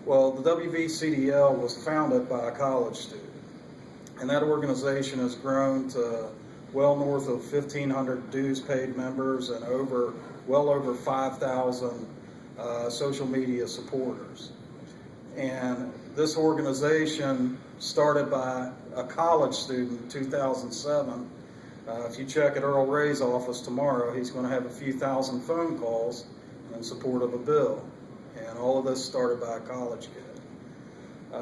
Well, the WVCDL was founded by a college student, and that organization has grown to well north of 1,500 dues paid members and well over 5,000 social media supporters. And this organization started by a college student in 2007. If you check at Earl Ray's office tomorrow, he's going to have a few thousand phone calls in support of a bill. And all of this started by a college kid.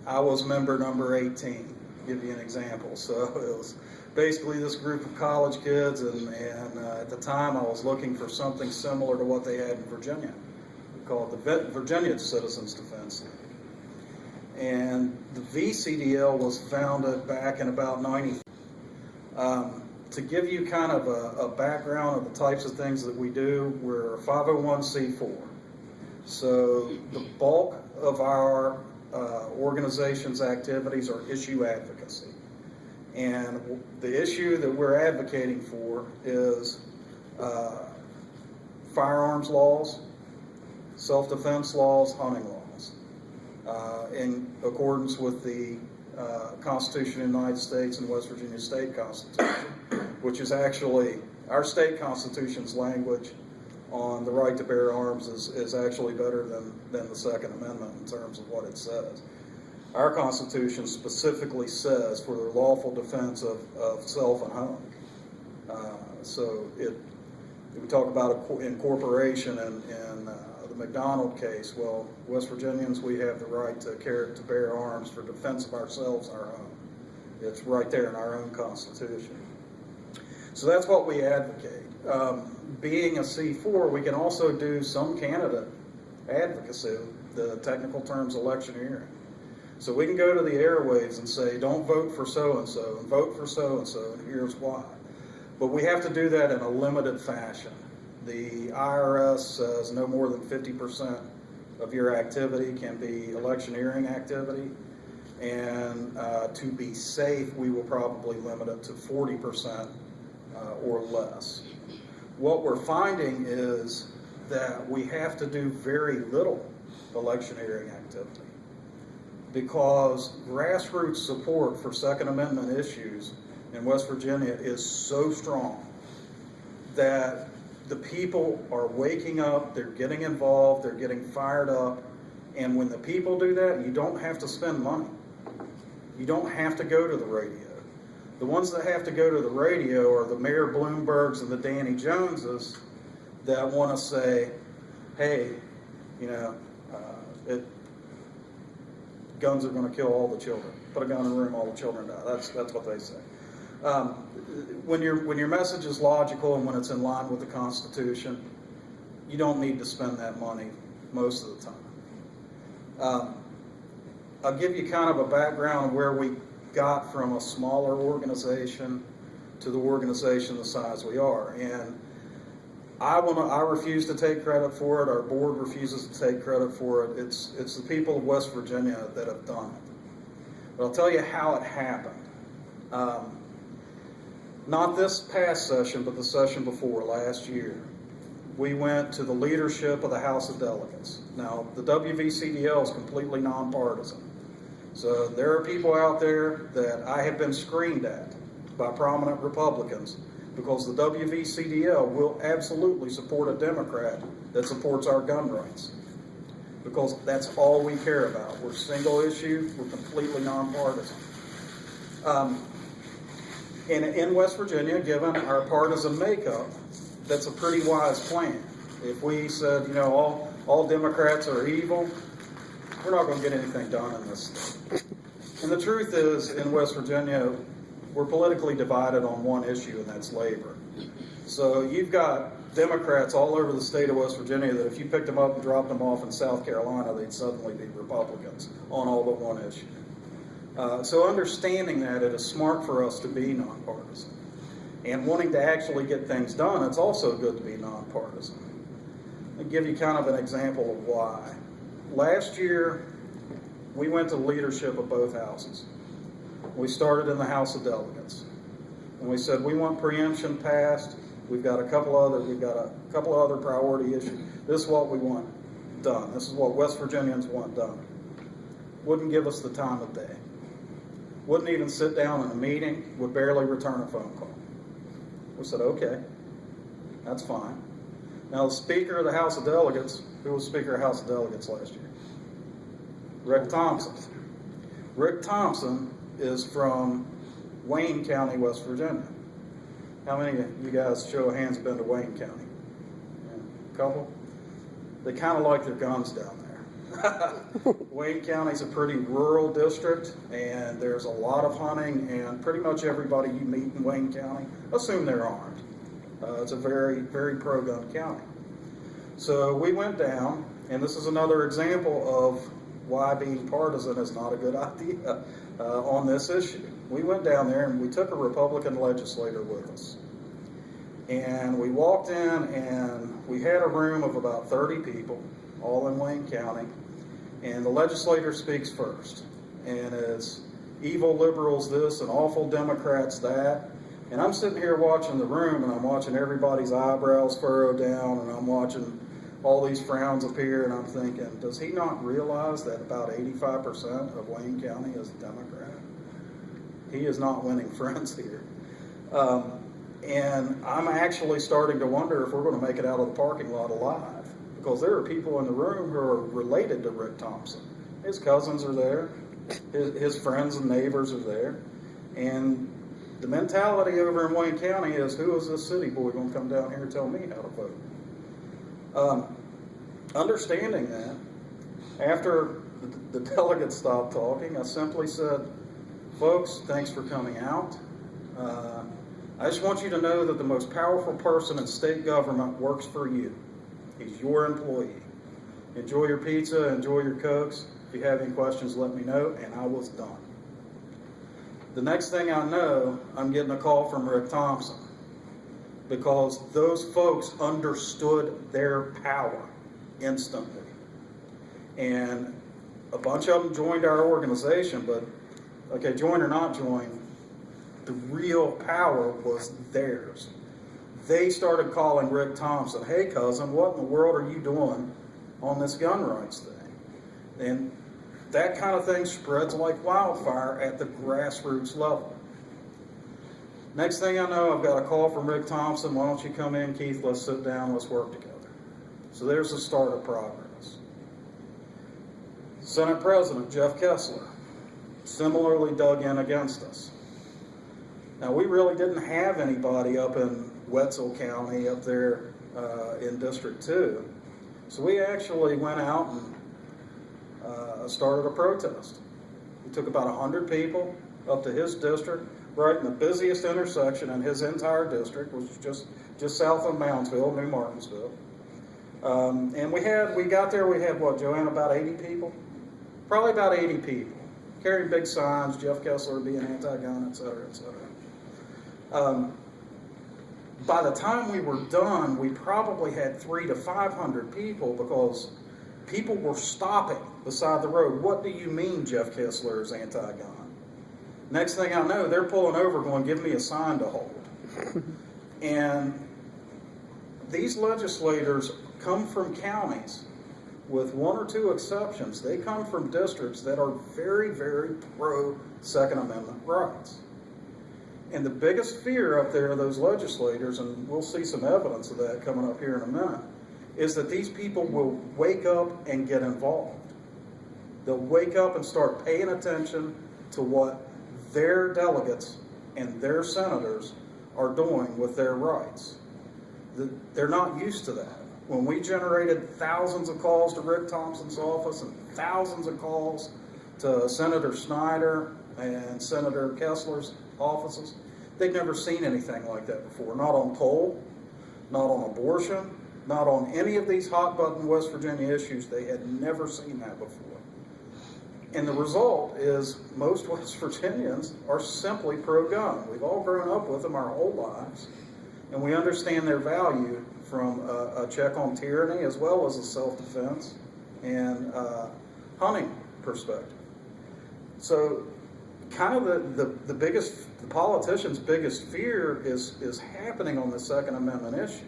I was member number 18, to give you an example. So it was basically this group of college kids, and at the time I was looking for something similar to what they had in Virginia. We call it the Virginia Citizens Defense League. And the VCDL was founded back in about 90. To give you kind of a background of the types of things that we do, we're a 501c4. So the bulk of our organization's activities are issue advocacy. And the issue that we're advocating for is firearms laws, self-defense laws, hunting laws, in accordance with the Constitution of the United States and West Virginia State Constitution, which is actually, our state constitution's language on the right to bear arms is actually better than the Second Amendment in terms of what it says. Our Constitution specifically says for the lawful defense of self and home. So we talk about incorporation in the McDonald case. Well, West Virginians, we have the right to bear arms for defense of ourselves and our home. It's right there in our own Constitution. So that's what we advocate. Being a C4, we can also do some candidate advocacy, the technical term's electioneering. So we can go to the airwaves and say, don't vote for so-and-so, and vote for so-and-so, and here's why. But we have to do that in a limited fashion. The IRS says no more than 50% of your activity can be electioneering activity, and to be safe, we will probably limit it to 40% or less. What we're finding is that we have to do very little electioneering activity because grassroots support for Second Amendment issues in West Virginia is so strong that the people are waking up, they're getting involved, they're getting fired up, and when the people do that, you don't have to spend money. You don't have to go to the radio. The ones that have to go to the radio are the Mayor Bloombergs and the Danny Joneses that want to say, hey, guns are going to kill all the children. Put a gun in the room, all the children die. That's what they say. When your message is logical and when it's in line with the Constitution, you don't need to spend that money most of the time. I'll give you kind of a background of where we got from a smaller organization to the organization the size we are. And I refuse to take credit for it. Our board refuses to take credit for it. It's the people of West Virginia that have done it. But I'll tell you how it happened. Not this past session, but the session before, last year. We went to the leadership of the House of Delegates. Now, the WVCDL is completely nonpartisan. So there are people out there that I have been screened at by prominent Republicans because the WVCDL will absolutely support a Democrat that supports our gun rights. Because that's all we care about. We're single issue, we're completely nonpartisan. And in West Virginia, given our partisan makeup, that's a pretty wise plan. If we said, all Democrats are evil, we're not going to get anything done in this state. And the truth is, in West Virginia, we're politically divided on one issue, and that's labor. So you've got Democrats all over the state of West Virginia that if you picked them up and dropped them off in South Carolina, they'd suddenly be Republicans on all but one issue. So understanding that, it is smart for us to be nonpartisan. And wanting to actually get things done, it's also good to be nonpartisan. I'll give you kind of an example of why. Last year, we went to the leadership of both houses. We started in the House of Delegates. And we said, we want preemption passed. We've got a couple other priority issues. This is what we want. done. This is what West Virginians want done. Wouldn't give us the time of day. Wouldn't even sit down in a meeting, would barely return a phone call. We said, okay, that's fine. Now the Speaker of the House of Delegates, who was Speaker of the House of Delegates last year? Rick Thompson. Rick Thompson is from Wayne County, West Virginia. How many of you guys, show of hands, have been to Wayne County? Yeah, a couple? They kind of like their guns down there. Wayne County's a pretty rural district, and there's a lot of hunting, and pretty much everybody you meet in Wayne County, assume they're armed. It's a very, very pro-gun county. So we went down, and this is another example of why being partisan is not a good idea on this issue. We went down there and we took a Republican legislator with us. And we walked in and we had a room of about 30 people, all in Wayne County. And the legislator speaks first. And it's evil liberals this and awful Democrats that. And I'm sitting here watching the room, and I'm watching everybody's eyebrows furrow down, and I'm watching all these frowns appear, and I'm thinking, does he not realize that about 85% of Wayne County is Democrat? He is not winning friends here. And I'm actually starting to wonder if we're going to make it out of the parking lot alive, because there are people in the room who are related to Rick Thompson. His cousins are there, his friends and neighbors are there, and the mentality over in Wayne County is, who is this city boy going to come down here and tell me how to vote? Understanding that, after the delegates stopped talking, I simply said, folks, thanks for coming out. I just want you to know that the most powerful person in state government works for you. He's your employee. Enjoy your pizza, enjoy your Cokes. If you have any questions, let me know, and I was done. The next thing I know, I'm getting a call from Rick Thompson, because those folks understood their power instantly. And a bunch of them joined our organization, but okay, join or not join, the real power was theirs. They started calling Rick Thompson, hey cousin, what in the world are you doing on this gun rights thing? And that kind of thing spreads like wildfire at the grassroots level. Next thing I know, I've got a call from Rick Thompson. Why don't you come in, Keith? Let's sit down. Let's work together. So there's the start of progress. Senate President Jeff Kessler similarly dug in against us. Now, we really didn't have anybody up in Wetzel County up there in District 2. So we actually went out and started a protest. We took about 100 people up to his district, right in the busiest intersection in his entire district, which is just south of Moundsville, New Martinsville. And we got there, we had what, Joanne, about 80 people? Probably about 80 people, carrying big signs, Jeff Kessler being anti-gun, et cetera, et cetera. By the time we were done, we probably had 300 to 500 people, because people were stopping beside the road. What do you mean Jeff Kessler is anti-gun? Next thing I know, they're pulling over going, give me a sign to hold. And these legislators come from counties, with one or two exceptions. They come from districts that are very, very pro-Second Amendment rights. And the biggest fear up there of those legislators, and we'll see some evidence of that coming up here in a minute, is that these people will wake up and get involved. They'll wake up and start paying attention to what their delegates and their senators are doing with their rights. They're not used to that. When we generated thousands of calls to Rick Thompson's office and thousands of calls to Senator Snyder and Senator Kessler's offices, they'd never seen anything like that before. Not on coal, not on abortion, not on any of these hot-button West Virginia issues. They had never seen that before. And the result is most West Virginians are simply pro-gun. We've all grown up with them our whole lives, and we understand their value from a check on tyranny as well as a self-defense and hunting perspective. So kind of the politicians' biggest fear is happening on the Second Amendment issue.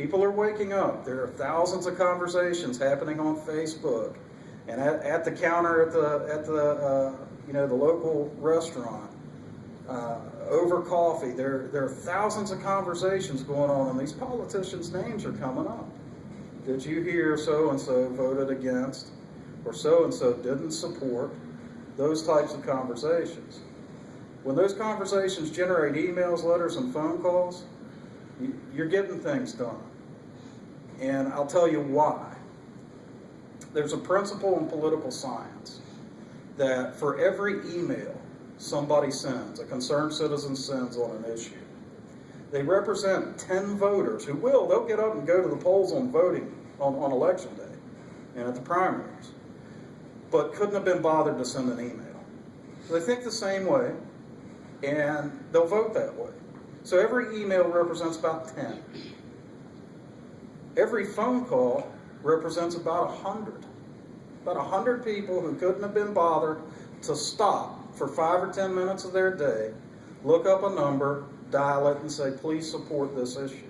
People are waking up. There are thousands of conversations happening on Facebook, and at the counter at the the local restaurant, over coffee. There are thousands of conversations going on, and these politicians' names are coming up. Did you hear so and so voted against, or so and so didn't support? Those types of conversations. When those conversations generate emails, letters, and phone calls, you're getting things done. And I'll tell you why. There's a principle in political science that for every email somebody sends, a concerned citizen sends on an issue, they represent 10 voters they'll get up and go to the polls on voting on election day and at the primaries, but couldn't have been bothered to send an email. So they think the same way, and they'll vote that way. So every email represents about 10. Every phone call represents about 100. About 100 people who couldn't have been bothered to stop for 5 or 10 minutes of their day, look up a number, dial it, and say, please support this issue.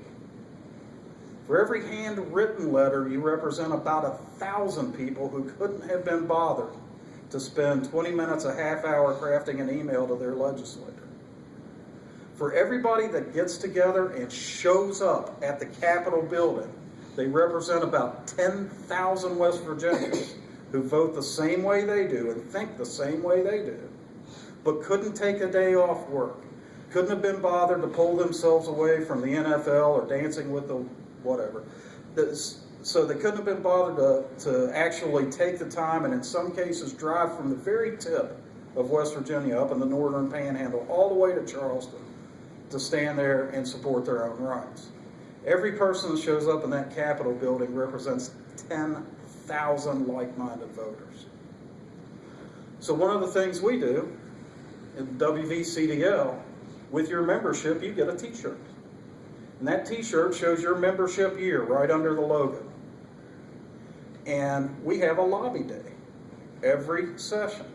For every handwritten letter, you represent about 1,000 people who couldn't have been bothered to spend 20 minutes, a half hour crafting an email to their legislator. For everybody that gets together and shows up at the Capitol building, they represent about 10,000 West Virginians who vote the same way they do and think the same way they do, but couldn't take a day off work, couldn't have been bothered to pull themselves away from the NFL or Dancing with the whatever. So they couldn't have been bothered to actually take the time and in some cases drive from the very tip of West Virginia up in the northern panhandle all the way to Charleston to stand there and support their own rights. Every person that shows up in that Capitol building represents 10,000 like-minded voters. So one of the things we do in WVCDL, with your membership, you get a t-shirt. And that t-shirt shows your membership year right under the logo. And we have a lobby day every session.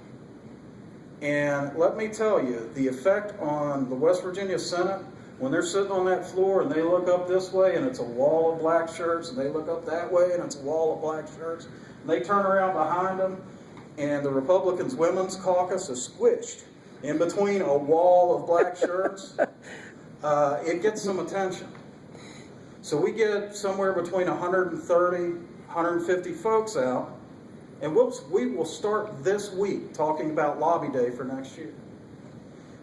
And let me tell you, the effect on the West Virginia Senate, when they're sitting on that floor and they look up this way and it's a wall of black shirts, and they look up that way and it's a wall of black shirts, and they turn around behind them and the Republicans' Women's Caucus is squished in between a wall of black shirts, it gets some attention. So we get somewhere between 130, 150 folks out, and we will start this week talking about Lobby Day for next year.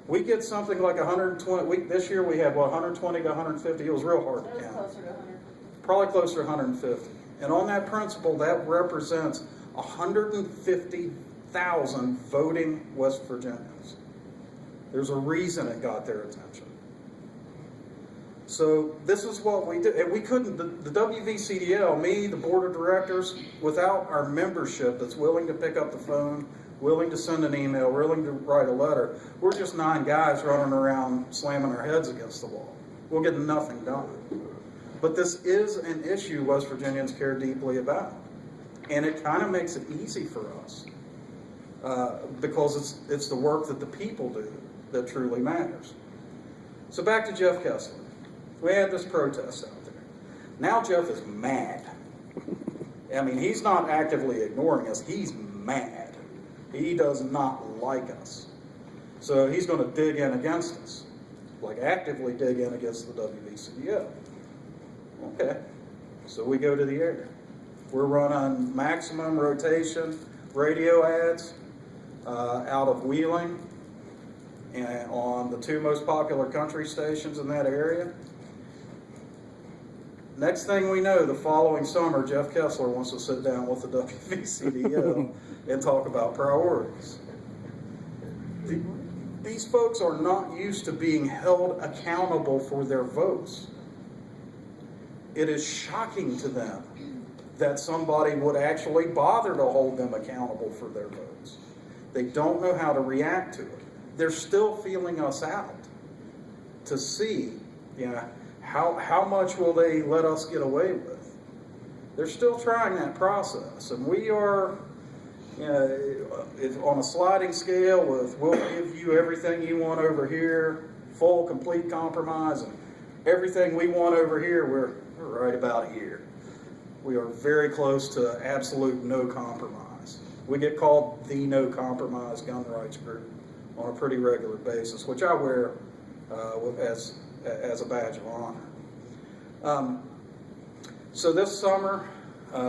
We get something like 120. This year we had 120 to 150. It was real hard to count. Closer to 100. Probably closer to 150. And on that principle, that represents 150,000 voting West Virginians. There's a reason it got their attention. So this is what we did. And we couldn't, the WVCDL, me, the board of directors, without our membership that's willing to pick up the phone, willing to send an email, willing to write a letter, we're just 9 guys running around slamming our heads against the wall. We'll get nothing done. But this is an issue West Virginians care deeply about. And it kind of makes it easy for us because it's the work that the people do that truly matters. So back to Jeff Kessler. We had this protest out there. Now Jeff is mad. I mean, he's not actively ignoring us. He's mad. He does not like us. So he's going to dig in against us, like actively dig in against the WVCDL. Okay, so we go to the air. We're running maximum rotation radio ads out of Wheeling and on the 2 most popular country stations in that area. Next thing we know, the following summer, Jeff Kessler wants to sit down with the WVCDL and talk about priorities. These folks are not used to being held accountable for their votes. It is shocking to them that somebody would actually bother to hold them accountable for their votes. They don't know how to react to it. They're still feeling us out to see, how much will they let us get away with? They're still trying that process, and we are on a sliding scale with we'll give you everything you want over here, full, complete compromise, and everything we want over here, we're right about here. We are very close to absolute no compromise. We get called the no compromise gun rights group on a pretty regular basis, which I wear as a badge of honor. So this summer,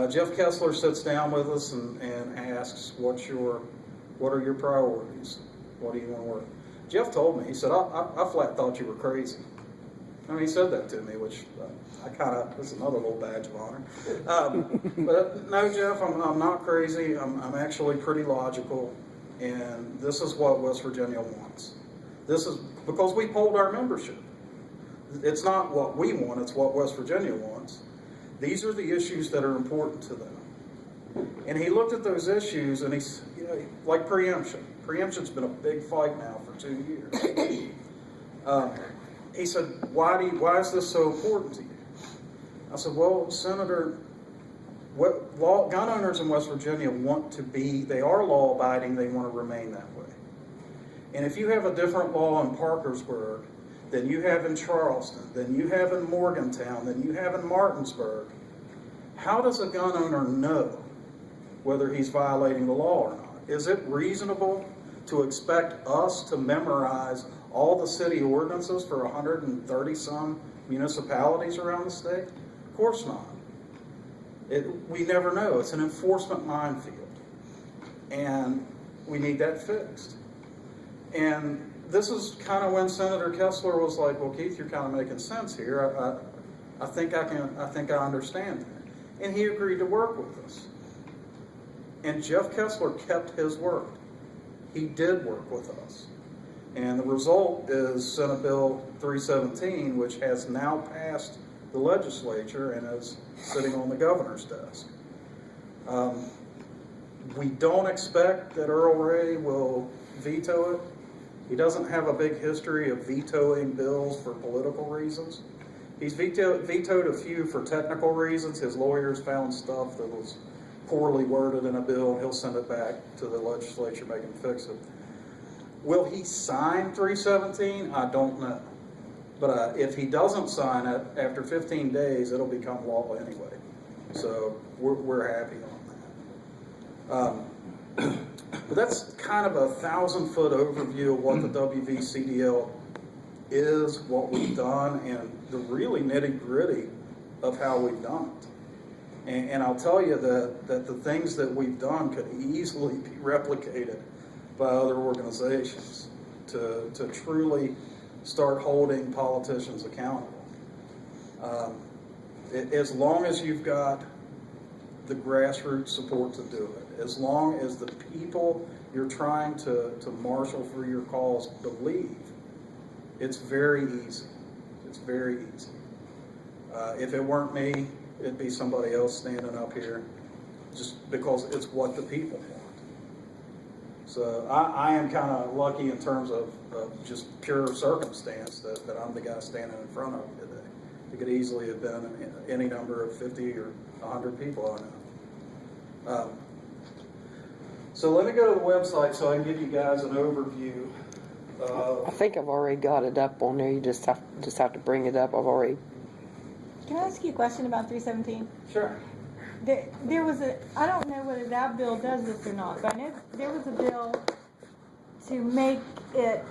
Jeff Kessler sits down with us and asks, what are your priorities? What do you want to work? Jeff told me, he said, I flat thought you were crazy. I mean, he said that to me, which that's another little badge of honor. But no, Jeff, I'm not crazy. I'm actually pretty logical, and this is what West Virginia wants. This is because we polled our membership. It's not what we want, it's what West Virginia wants. These are the issues that are important to them. And he looked at those issues, and he's, like preemption. Preemption's been a big fight now for 2 years. He said, why is this so important to you? I said, well, Senator, gun owners in West Virginia they are law-abiding, they want to remain that way. And if you have a different law in Parkersburg than you have in Charleston, than you have in Morgantown, than you have in Martinsburg, how does a gun owner know whether he's violating the law or not? Is it reasonable to expect us to memorize all the city ordinances for 130-some municipalities around the state? Of course not. We never know. It's an enforcement minefield. And we need that fixed. And this is kind of when Senator Kessler was like, well, Keith, you're kind of making sense here. I think I understand that. And he agreed to work with us. And Jeff Kessler kept his word. He did work with us. And the result is Senate Bill 317, which has now passed the legislature and is sitting on the governor's desk. We don't expect that Earl Ray will veto it. He doesn't have a big history of vetoing bills for political reasons. He's vetoed a few for technical reasons. His lawyers found stuff that was poorly worded in a bill, and he'll send it back to the legislature, make him fix it. Will he sign 317? I don't know. But if he doesn't sign it, after 15 days, it'll become law anyway. So we're happy on that. But that's kind of a 1,000-foot overview of what the WVCDL is, what we've done, and the really nitty-gritty of how we've done it. And I'll tell you that the things that we've done could easily be replicated by other organizations to truly start holding politicians accountable. As long as you've got the grassroots support to do it, as long as the people you're trying to marshal for your cause believe, it's very easy. It's very easy. If it weren't me, it'd be somebody else standing up here, just because it's what the people want. So I am kind of lucky in terms of just pure circumstance that I'm the guy standing in front of you today. It could easily have been any number of 50 or 100 people I know. So let me go to the website so I can give you guys an overview. I think I've already got it up on there. You just have to bring it up. I've already. Can I ask you a question about 317? Sure. There was I don't know whether that bill does this or not, but I know there was a bill to make it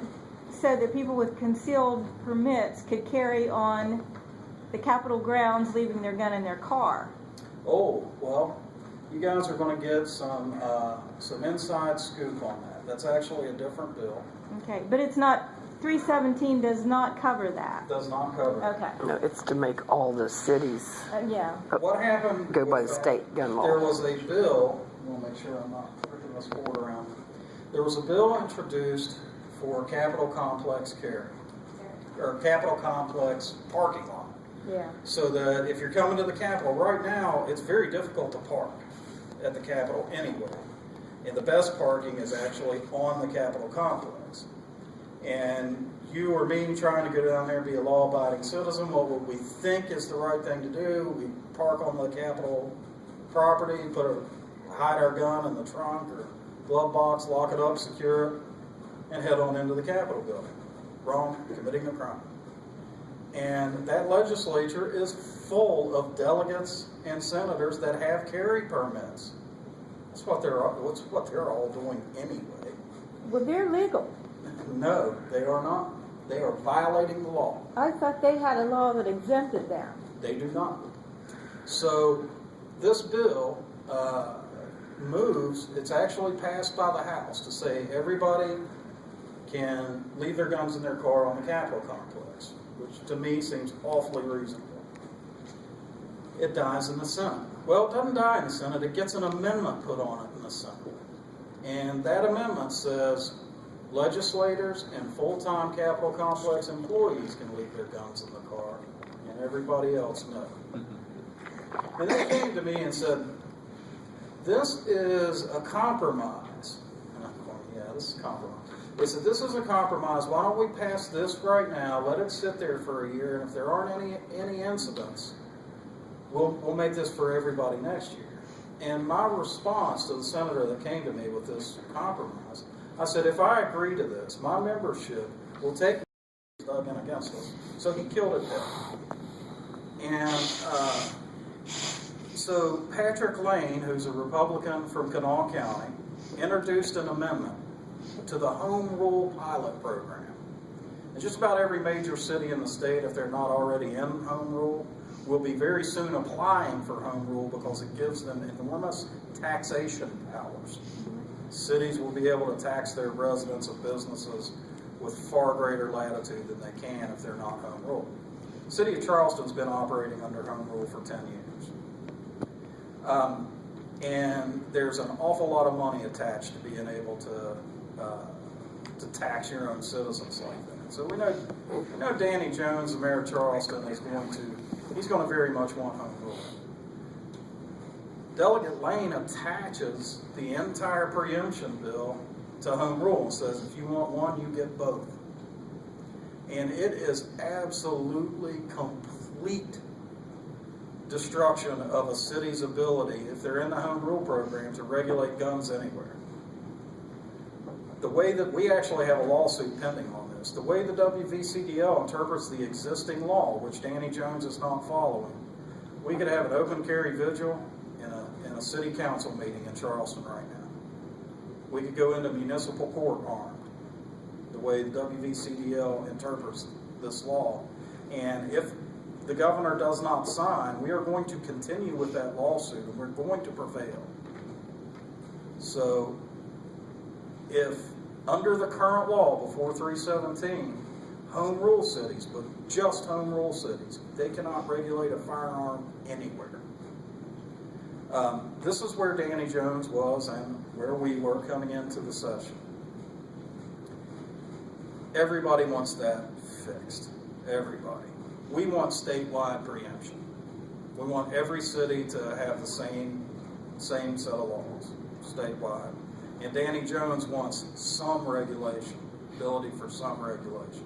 so that people with concealed permits could carry on the Capitol grounds leaving their gun in their car. Oh, well, you guys are going to get some inside scoop on that. That's actually a different bill. Okay, but it's not, 317 does not cover that. Does not cover it. Okay. No, it's to make all the cities Yeah. What happened? go by the state gun law. There was a bill, I want to make sure I'm not freaking this board around. There was a bill introduced for Capitol Complex carry, or Capitol Complex parking lot. Yeah. So that if you're coming to the Capitol, right now, it's very difficult to park at the Capitol anyway. And the best parking is actually on the Capitol Complex. And you or me trying to go down there and be a law-abiding citizen, what would we think is the right thing to do? We park on the Capitol property, hide our gun in the trunk or glove box, lock it up, secure it, and head on into the Capitol building. Wrong, committing a crime. And that legislature is full of delegates and senators that have carry permits. That's what they're all doing anyway. Well, they're legal. No, they are not. They are violating the law. I thought they had a law that exempted them. They do not. So this bill it's actually passed by the House to say everybody can leave their guns in their car on the Capitol complex, which to me seems awfully reasonable. It dies in the Senate. Well, it doesn't die in the Senate. It gets an amendment put on it in the Senate. And that amendment says legislators and full-time Capitol complex employees can leave their guns in the car, and everybody else no. And they came to me and said, this is a compromise. And I'm going, yeah, this is a compromise. They said, this is a compromise. Why don't we pass this right now, let it sit there for a year, and if there aren't any incidents, we'll make this for everybody next year. And my response to the senator that came to me with this compromise, I said, if I agree to this, my membership will take dug in against us. So he killed it dead. And so Patrick Lane, who's a Republican from Kanawha County, introduced an amendment to the Home Rule Pilot Program. And just about every major city in the state, if they're not already in Home Rule, will be very soon applying for Home Rule because it gives them enormous taxation powers. Cities will be able to tax their residents of businesses with far greater latitude than they can if they're not Home Rule. The city of Charleston's been operating under Home Rule for 10 years. And there's an awful lot of money attached to being able to tax your own citizens like that. So we know Danny Jones, the mayor of Charleston, he's going to very much want Home Rule. Delegate Lane attaches the entire preemption bill to Home Rule and says if you want one, you get both. And it is absolutely complete destruction of a city's ability, if they're in the Home Rule program, to regulate guns anywhere. The way that we actually have a lawsuit pending on this, the way the WVCDL interprets the existing law, which Danny Jones is not following, we could have an open carry vigil in a city council meeting in Charleston right now. We could go into municipal court armed, the way the WVCDL interprets this law. And if the governor does not sign, we are going to continue with that lawsuit and we're going to prevail. So if under the current law before 317, Home Rule cities, but just Home Rule cities, they cannot regulate a firearm anywhere. This is where Danny Jones was and where we were coming into the session. Everybody wants that fixed. Everybody. We want statewide preemption. We want every city to have the same set of laws, statewide. And Danny Jones wants some regulation, ability for some regulation.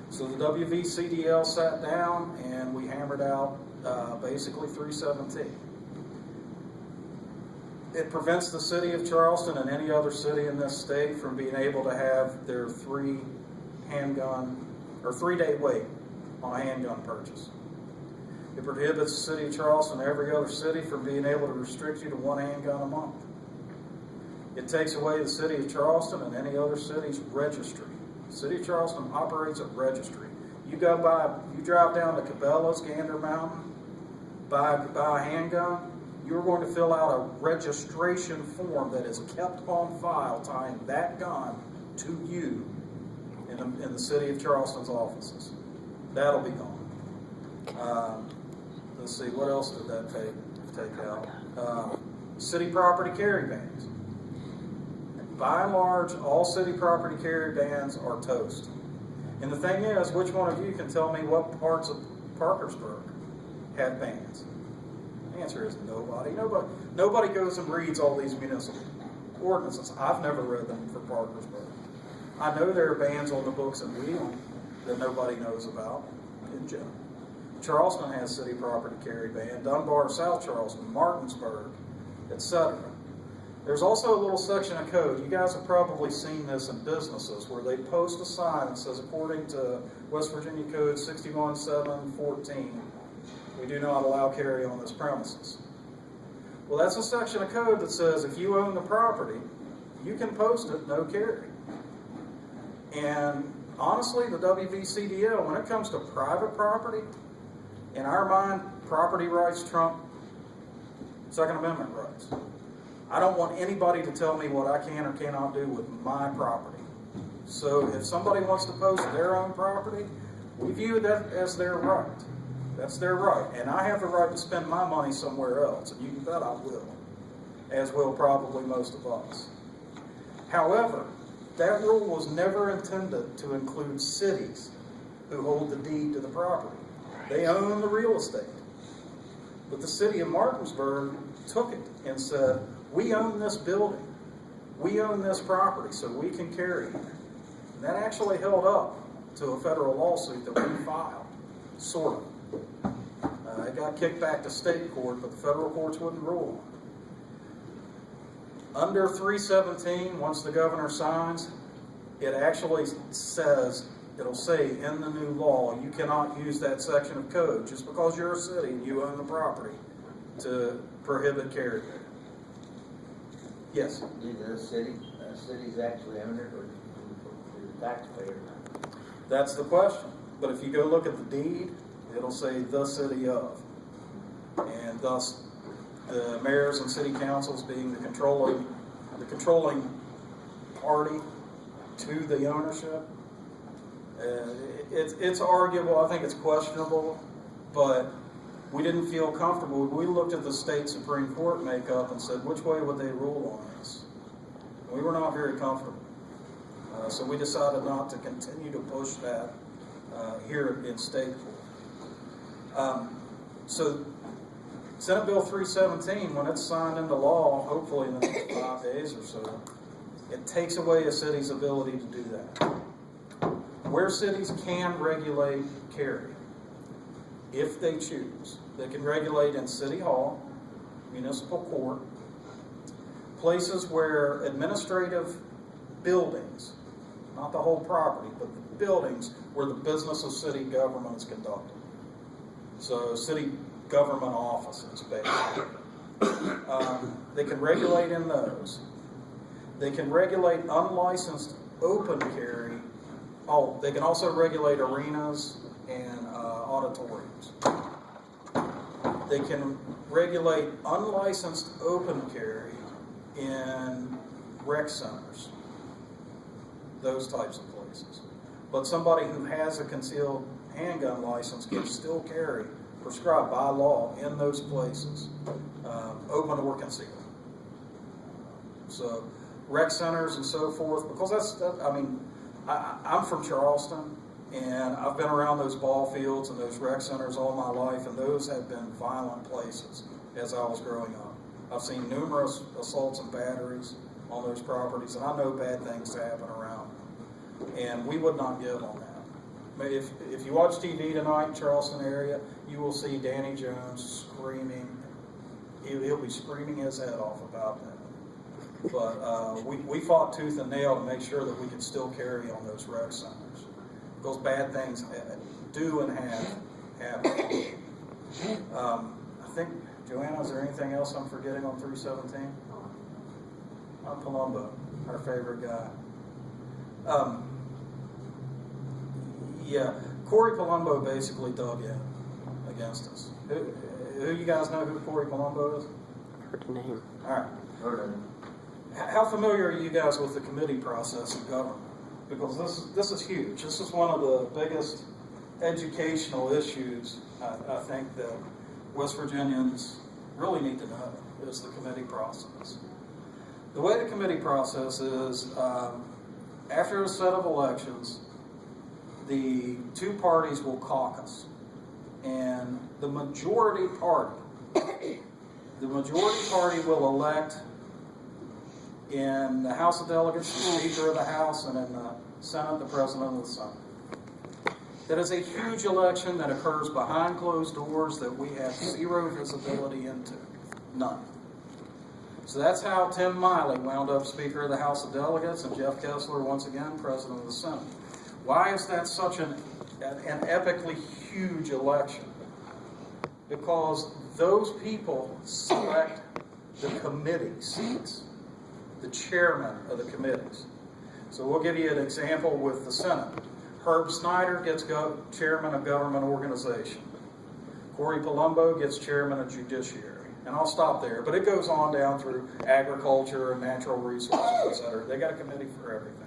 So the WVCDL sat down and we hammered out basically 317. It prevents the city of Charleston and any other city in this state from being able to have their 3-day wait on a handgun purchase. It prohibits the city of Charleston and every other city from being able to restrict you to one handgun a month. It takes away the city of Charleston and any other city's registry. The city of Charleston operates a registry. You drive down to Cabela's, Gander Mountain, buy a handgun, you're going to fill out a registration form that is kept on file tying that gun to you in the city of Charleston's offices. That'll be gone. Let's see, what else did that take out? City property carry bans. By and large, all city property carry bans are toast. And the thing is, which one of you can tell me what parts of Parkersburg have bans? The answer is nobody. Nobody goes and reads all these municipal ordinances. I've never read them for Parkersburg. I know there are bans on the books in Wheeling that nobody knows about in general. Charleston has city property carry ban, Dunbar, South Charleston, Martinsburg, etc. There's also a little section of code. You guys have probably seen this in businesses where they post a sign that says, according to West Virginia Code 61-714, we do not allow carry on this premises. Well, that's a section of code that says if you own the property, you can post it, no carry. And honestly, the WVCDL, when it comes to private property, in our mind, property rights trump Second Amendment rights. I don't want anybody to tell me what I can or cannot do with my property. So if somebody wants to post their own property, we view that as their right. That's their right. And I have the right to spend my money somewhere else. And you can bet I will. As will probably most of us. However, that rule was never intended to include cities who hold the deed to the property. They own the real estate. But the city of Parkersburg took it and said, we own this building. We own this property, so we can carry it. And that actually held up to a federal lawsuit that we filed, sort of. It got kicked back to state court, but the federal courts wouldn't rule on it. Under 317, once the governor signs, it actually says, it'll say in the new law, you cannot use that section of code just because you're a city and you own the property to prohibit carry there. Yes? Do the cities actually own it, or do the taxpayer? That's the question. But if you go look at the deed, it'll say the city of. And thus, the mayors and city councils being the controlling party to the ownership. It's arguable. I think it's questionable, but we didn't feel comfortable. We looked at the state Supreme Court makeup and said, which way would they rule on this? And we were not very comfortable. So we decided not to continue to push that here in state court. So Senate Bill 317, when it's signed into law, hopefully in the next 5 days or so, it takes away a city's ability to do that. Where cities can regulate carry, if they choose, they can regulate in City Hall, municipal court, places where administrative buildings, not the whole property, but the buildings where the business of city government is conducted. So city government offices, basically. They can regulate in those. They can regulate unlicensed open carry. Oh, they can also regulate arenas and auditoriums. They can regulate unlicensed open carry in rec centers, those types of places. But somebody who has a concealed handgun license can still carry, prescribed by law, in those places, open or concealed. So rec centers and so forth, because I'm from Charleston, and I've been around those ball fields and those rec centers all my life, and those have been violent places as I was growing up. I've seen numerous assaults and batteries on those properties, and I know bad things happen around them. And we would not give on that. If you watch TV tonight in Charleston area, you will see Danny Jones screaming. He'll be screaming his head off about that. But we fought tooth and nail to make sure that we could still carry on those rec centers. Because bad things do and have happened. I think, Joanna, is there anything else I'm forgetting on 317? Palumbo, our favorite guy. Yeah, Corey Palumbo basically dug in against us. Who you guys know who Corey Palumbo is? Heard the name. All right. Heard of it. How familiar are you guys with the committee process in government? Because this is huge. This is one of the biggest educational issues I think that West Virginians really need to know is the committee process. The way the committee process is, after a set of elections, the two parties will caucus, and the majority party will elect in the House of Delegates, the Speaker of the House, and in the Senate, the President of the Senate. That is a huge election that occurs behind closed doors that we have zero visibility into. None. So that's how Tim Miley wound up Speaker of the House of Delegates and Jeff Kessler, once again, President of the Senate. Why is that such an epically huge election? Because those people select the committee seats, the chairman of the committees. So we'll give you an example with the Senate. Herb Snyder gets chairman of government organization. Corey Palumbo gets chairman of judiciary. And I'll stop there, but it goes on down through agriculture and natural resources, etc. They got a committee for everything.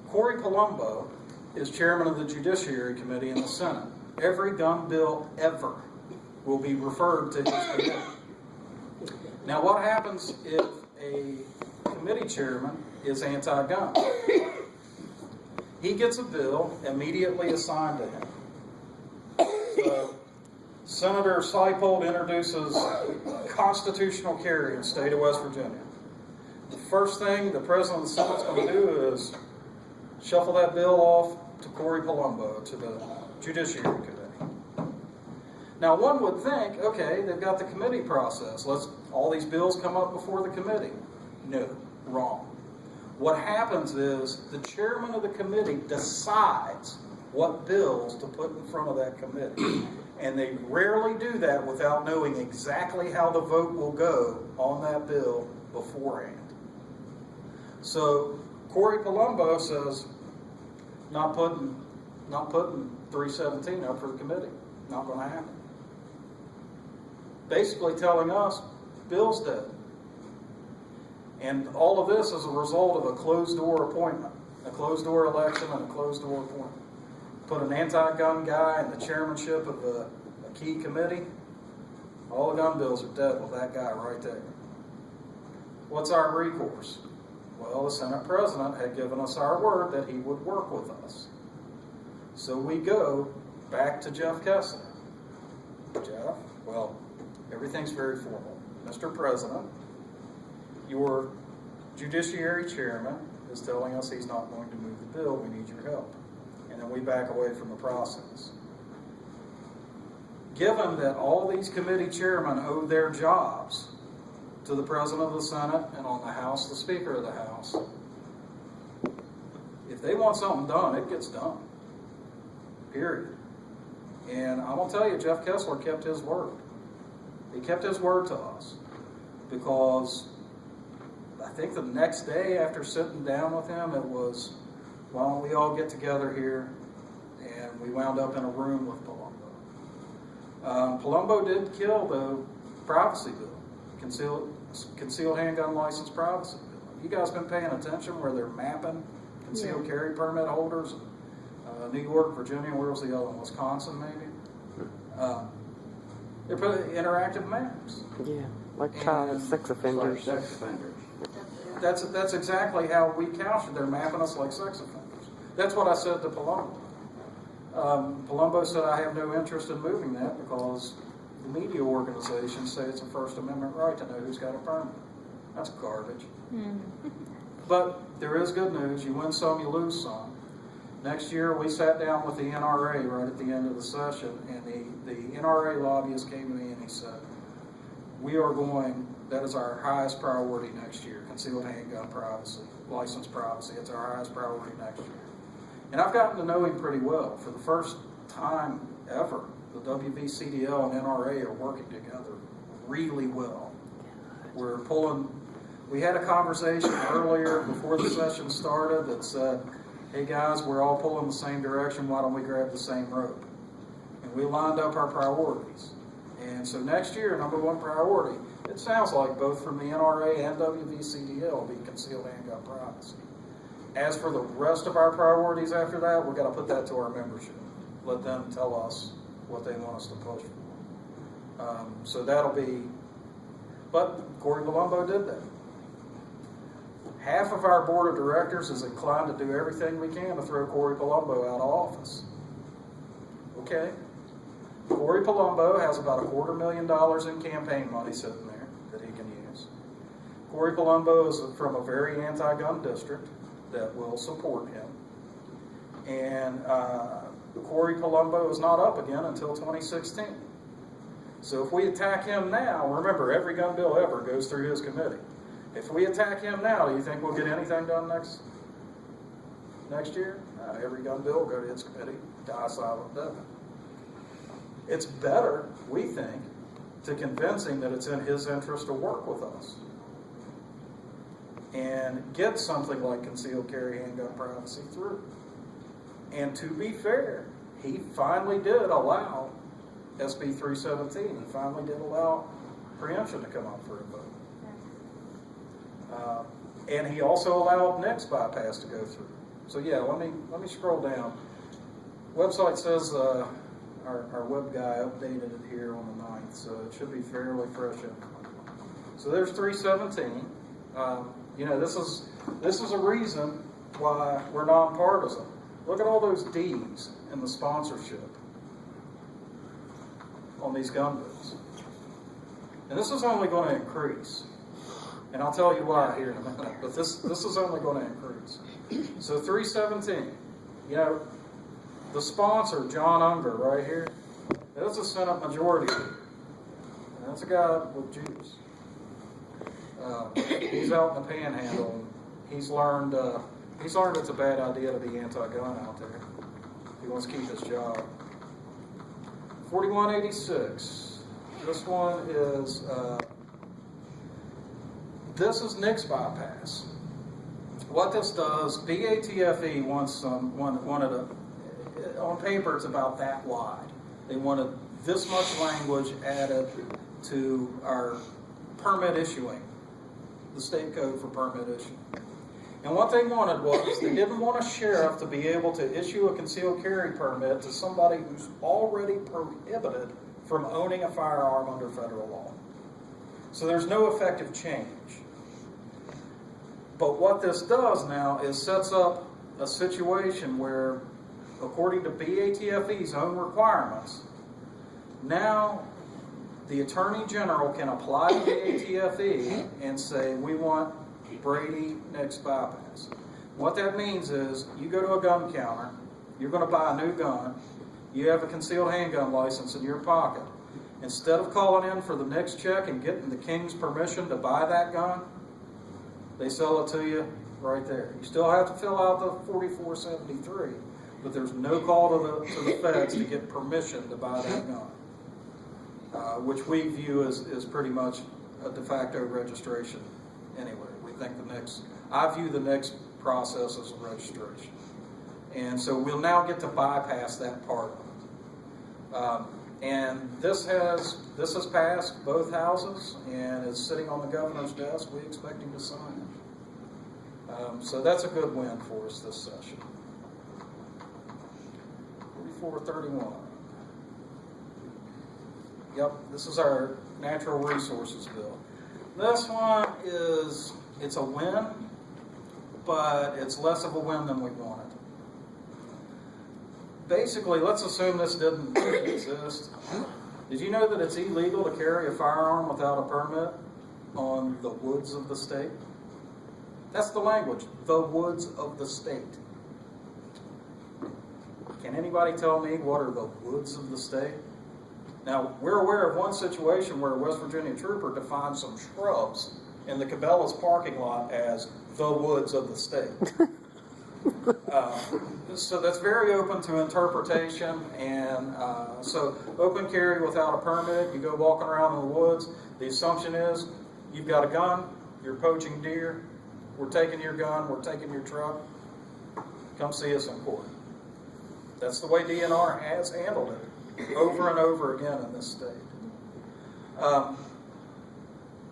Corey Palumbo is chairman of the Judiciary Committee in the Senate. Every gun bill ever will be referred to his committee. Now, what happens if a committee chairman is anti-gun? He gets a bill immediately assigned to him. So, Senator Seipold introduces constitutional carry in the state of West Virginia. The first thing the President of the Senate is going to do is shuffle that bill off to Corey Palumbo, to the Judiciary Committee. Now, one would think, okay, they've got the committee process. All these bills come up before the committee. No, wrong. What happens is the chairman of the committee decides what bills to put in front of that committee. And they rarely do that without knowing exactly how the vote will go on that bill beforehand. So Corey Palumbo says, not putting 317 up for the committee. Not going to happen. Basically telling us, bill's dead. And all of this is a result of a closed-door appointment, a closed-door election and a closed-door appointment. Put an anti-gun guy in the chairmanship of a key committee, all the gun bills are dead with that guy right there. What's our recourse? Well, the Senate President had given us our word that he would work with us. So we go back to Jeff Kessler. Jeff, well, everything's very formal. Mr. President, your Judiciary Chairman is telling us he's not going to move the bill. We need your help. And then we back away from the process. Given that all these committee chairmen owe their jobs to the President of the Senate and on the House, the Speaker of the House, if they want something done, it gets done. Period. And I'm going to tell you, Jeff Kessler kept his word. He kept his word to us. Because I think the next day after sitting down with him, it was, why don't we all get together here? And we wound up in a room with Palumbo. Palumbo did kill the privacy bill, concealed handgun license privacy bill. You guys been paying attention where they're mapping concealed carry permit holders? New York, Virginia, where was the other one? Wisconsin, maybe? They're putting interactive maps. Yeah, like child sex offenders. Sex offenders. That's exactly how we couch it. They're mapping us like sex offenders. That's what I said to Palumbo. Palumbo said, I have no interest in moving that because the media organizations say it's a First Amendment right to know who's got a permit. That's garbage. But there is good news. You win some, you lose some. Next year, we sat down with the NRA right at the end of the session, and the NRA lobbyist came to me and he said, we are going, that is our highest priority next year, concealed handgun privacy, license privacy. It's our highest priority next year. And I've gotten to know him pretty well. For the first time ever, the WVCDL and NRA are working together really well. We had a conversation earlier before the session started that said, hey guys, we're all pulling the same direction, why don't we grab the same rope? And we lined up our priorities. And so next year, number one priority, it sounds like both from the NRA and WVCDL will be concealed handgun privacy. As for the rest of our priorities after that, we've got to put that to our membership. Let them tell us what they want us to push for. So that'll be, but Corey Palumbo did that. Half of our board of directors is inclined to do everything we can to throw Corey Palumbo out of office. Okay? Corey Palumbo has about $250,000 in campaign money sitting there that he can use. Corey Palumbo is from a very anti-gun district that will support him. And Corey Palumbo is not up again until 2016. So if we attack him now, remember, every gun bill ever goes through his committee. If we attack him now, do you think we'll get anything done next year? Every gun bill will go to its committee, die silent death. It's better, we think, to convince him that it's in his interest to work with us and get something like concealed carry handgun privacy through. And to be fair, he finally did allow SB 317. He finally did allow preemption to come up for a vote. And he also allowed NICS bypass to go through. So yeah, let me scroll down. Website says our web guy updated it here on the 9th, so it should be fairly fresh. So there's 317. This is a reason why we're nonpartisan. Look at all those D's in the sponsorship on these gun bills. And this is only going to increase. And I'll tell you why here in a minute, but this is only going to increase. So 317, the sponsor, John Unger, right here, that's a Senate majority leader. And that's a guy with juice. He's out in the panhandle. He's learned it's a bad idea to be anti-gun out there. He wants to keep his job. 4186. This one is NICS bypass. What this does, BATFE wanted on paper it's about that wide. They wanted this much language added to our permit issuing, the state code for permit issuing. And what they wanted was, they didn't want a sheriff to be able to issue a concealed carry permit to somebody who's already prohibited from owning a firearm under federal law. So there's no effective change. But what this does now is sets up a situation where, according to BATFE's own requirements, now the Attorney General can apply to BATFE and say, we want Brady NICS bypass. What that means is, you go to a gun counter, you're going to buy a new gun, you have a concealed handgun license in your pocket. Instead of calling in for the NICS check and getting the King's permission to buy that gun, they sell it to you right there. You still have to fill out the 4473, but there's no call to the feds to get permission to buy that gun, which we view as pretty much a de facto registration anyway. We think I view the NICS process as a registration. And so we'll now get to bypass that part of it. And this has passed both houses and is sitting on the governor's desk. We expect him to sign it. So that's a good win for us this session. 4431. Yep, this is our natural resources bill. This one it's a win, but it's less of a win than we wanted. Basically, let's assume this didn't exist. Did you know that it's illegal to carry a firearm without a permit on the woods of the state? That's the language, the woods of the state. Can anybody tell me what are the woods of the state? Now, we're aware of one situation where a West Virginia trooper defined some shrubs in the Cabela's parking lot as the woods of the state. So that's very open to interpretation, and so open carry without a permit, you go walking around in the woods, the assumption is you've got a gun, you're poaching deer, we're taking your gun, we're taking your truck, come see us in court. That's the way DNR has handled it over and over again in this state.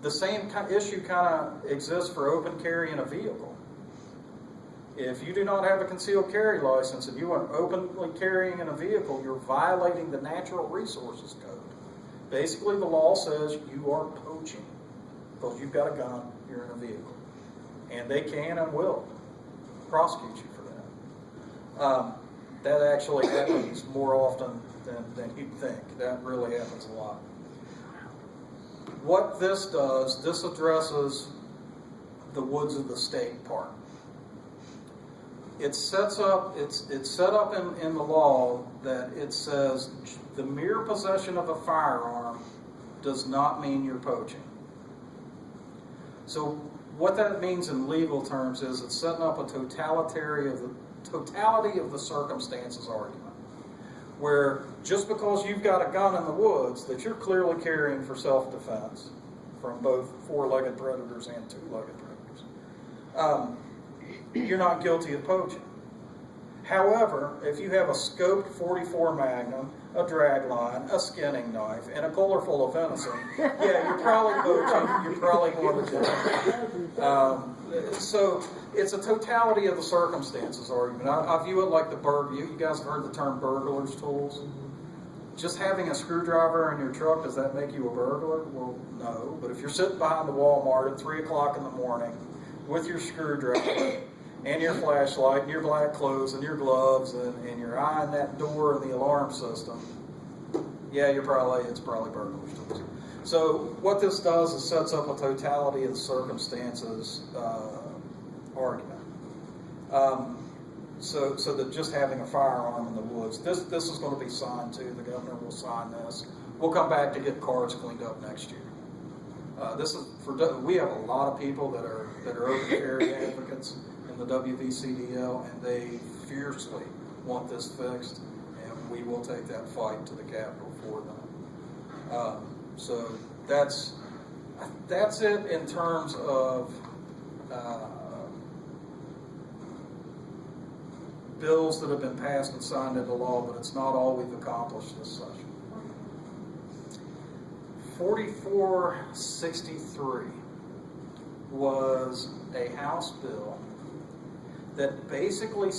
The same issue kind of exists for open carry in a vehicle. If you do not have a concealed carry license and you are openly carrying in a vehicle, you're violating the Natural Resources Code. Basically, the law says you are poaching because you've got a gun, you're in a vehicle. And they can and will prosecute you for that. That actually happens more often than you'd think. That really happens a lot. What this does, this addresses the woods of the state part. It's set up in the law that it says the mere possession of a firearm does not mean you're poaching. So what that means in legal terms is it's setting up a totality of the circumstances argument, where just because you've got a gun in the woods that you're clearly carrying for self-defense from both four-legged predators and two-legged predators, you're not guilty of poaching. However, if you have a scoped .44 Magnum, a drag line, a skinning knife, and a cooler full of venison, yeah, you're probably poaching. You're probably more legitimate. So it's a totality of the circumstances argument. I view it like the you guys have heard the term burglar's tools. Just having a screwdriver in your truck, does that make you a burglar? Well, no. But if you're sitting behind the Walmart at 3 o'clock in the morning with your screwdriver and your flashlight and your black clothes and your gloves and you're eyeing that door and the alarm system, yeah, it's probably burglar's tools. So what this does is sets up a totality of the circumstances argument. So that just having a firearm in the woods, this is going to be signed too. The governor will sign this. We'll come back to get cars cleaned up next year. We have a lot of people that are open carry advocates in the WVCDL, and they fiercely want this fixed, and we will take that fight to the Capitol for them. So that's it in terms of bills that have been passed and signed into law, but it's not all we've accomplished this session. 4463 was a House bill that basically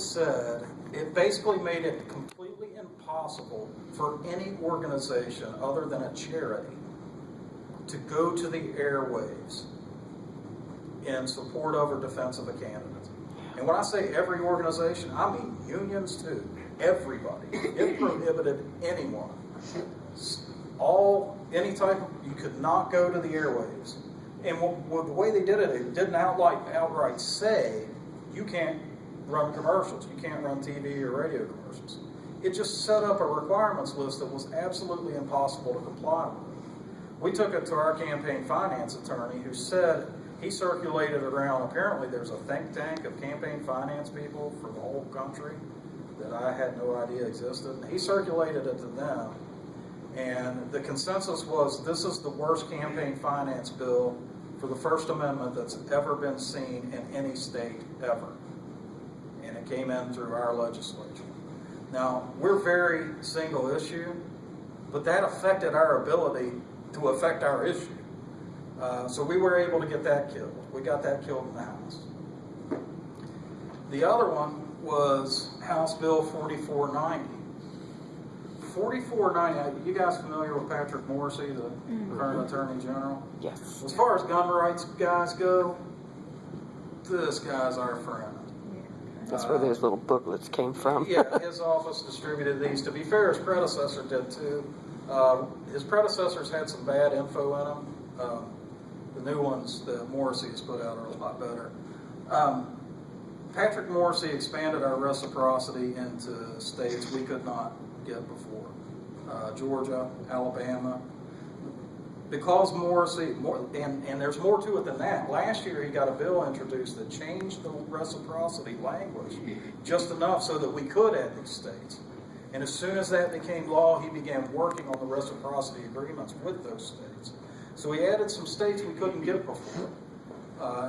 made it completely impossible for any organization other than a charity to go to the airwaves in support of or defense of a candidate. And when I say every organization, I mean unions too. Everybody. It prohibited anyone. You could not go to the airwaves. And the way they did it, it didn't outright say, you can't run commercials, you can't run TV or radio commercials. It just set up a requirements list that was absolutely impossible to comply with. We took it to our campaign finance attorney, who said he circulated around, apparently there's a think tank of campaign finance people for the whole country that I had no idea existed. He circulated it to them, and the consensus was this is the worst campaign finance bill for the First Amendment that's ever been seen in any state ever. And it came in through our legislature. Now, we're very single issue, but that affected our ability to affect our issue. So we were able to get that killed. We got that killed in the House. The other one was House Bill 4490. 4490, you guys familiar with Patrick Morrissey, the current Attorney General? Yes. As far as gun rights guys go, this guy's our friend. That's where those little booklets came from. Yeah, his office distributed these. To be fair, his predecessor did too. His predecessors had some bad info in them. The new ones that Morrissey has put out are a lot better. Patrick Morrissey expanded our reciprocity into states we could not get before. Georgia, Alabama. Because Morrissey, and there's more to it than that. Last year he got a bill introduced that changed the reciprocity language just enough so that we could add these states. And as soon as that became law, he began working on the reciprocity agreements with those states. So he added some states we couldn't get before.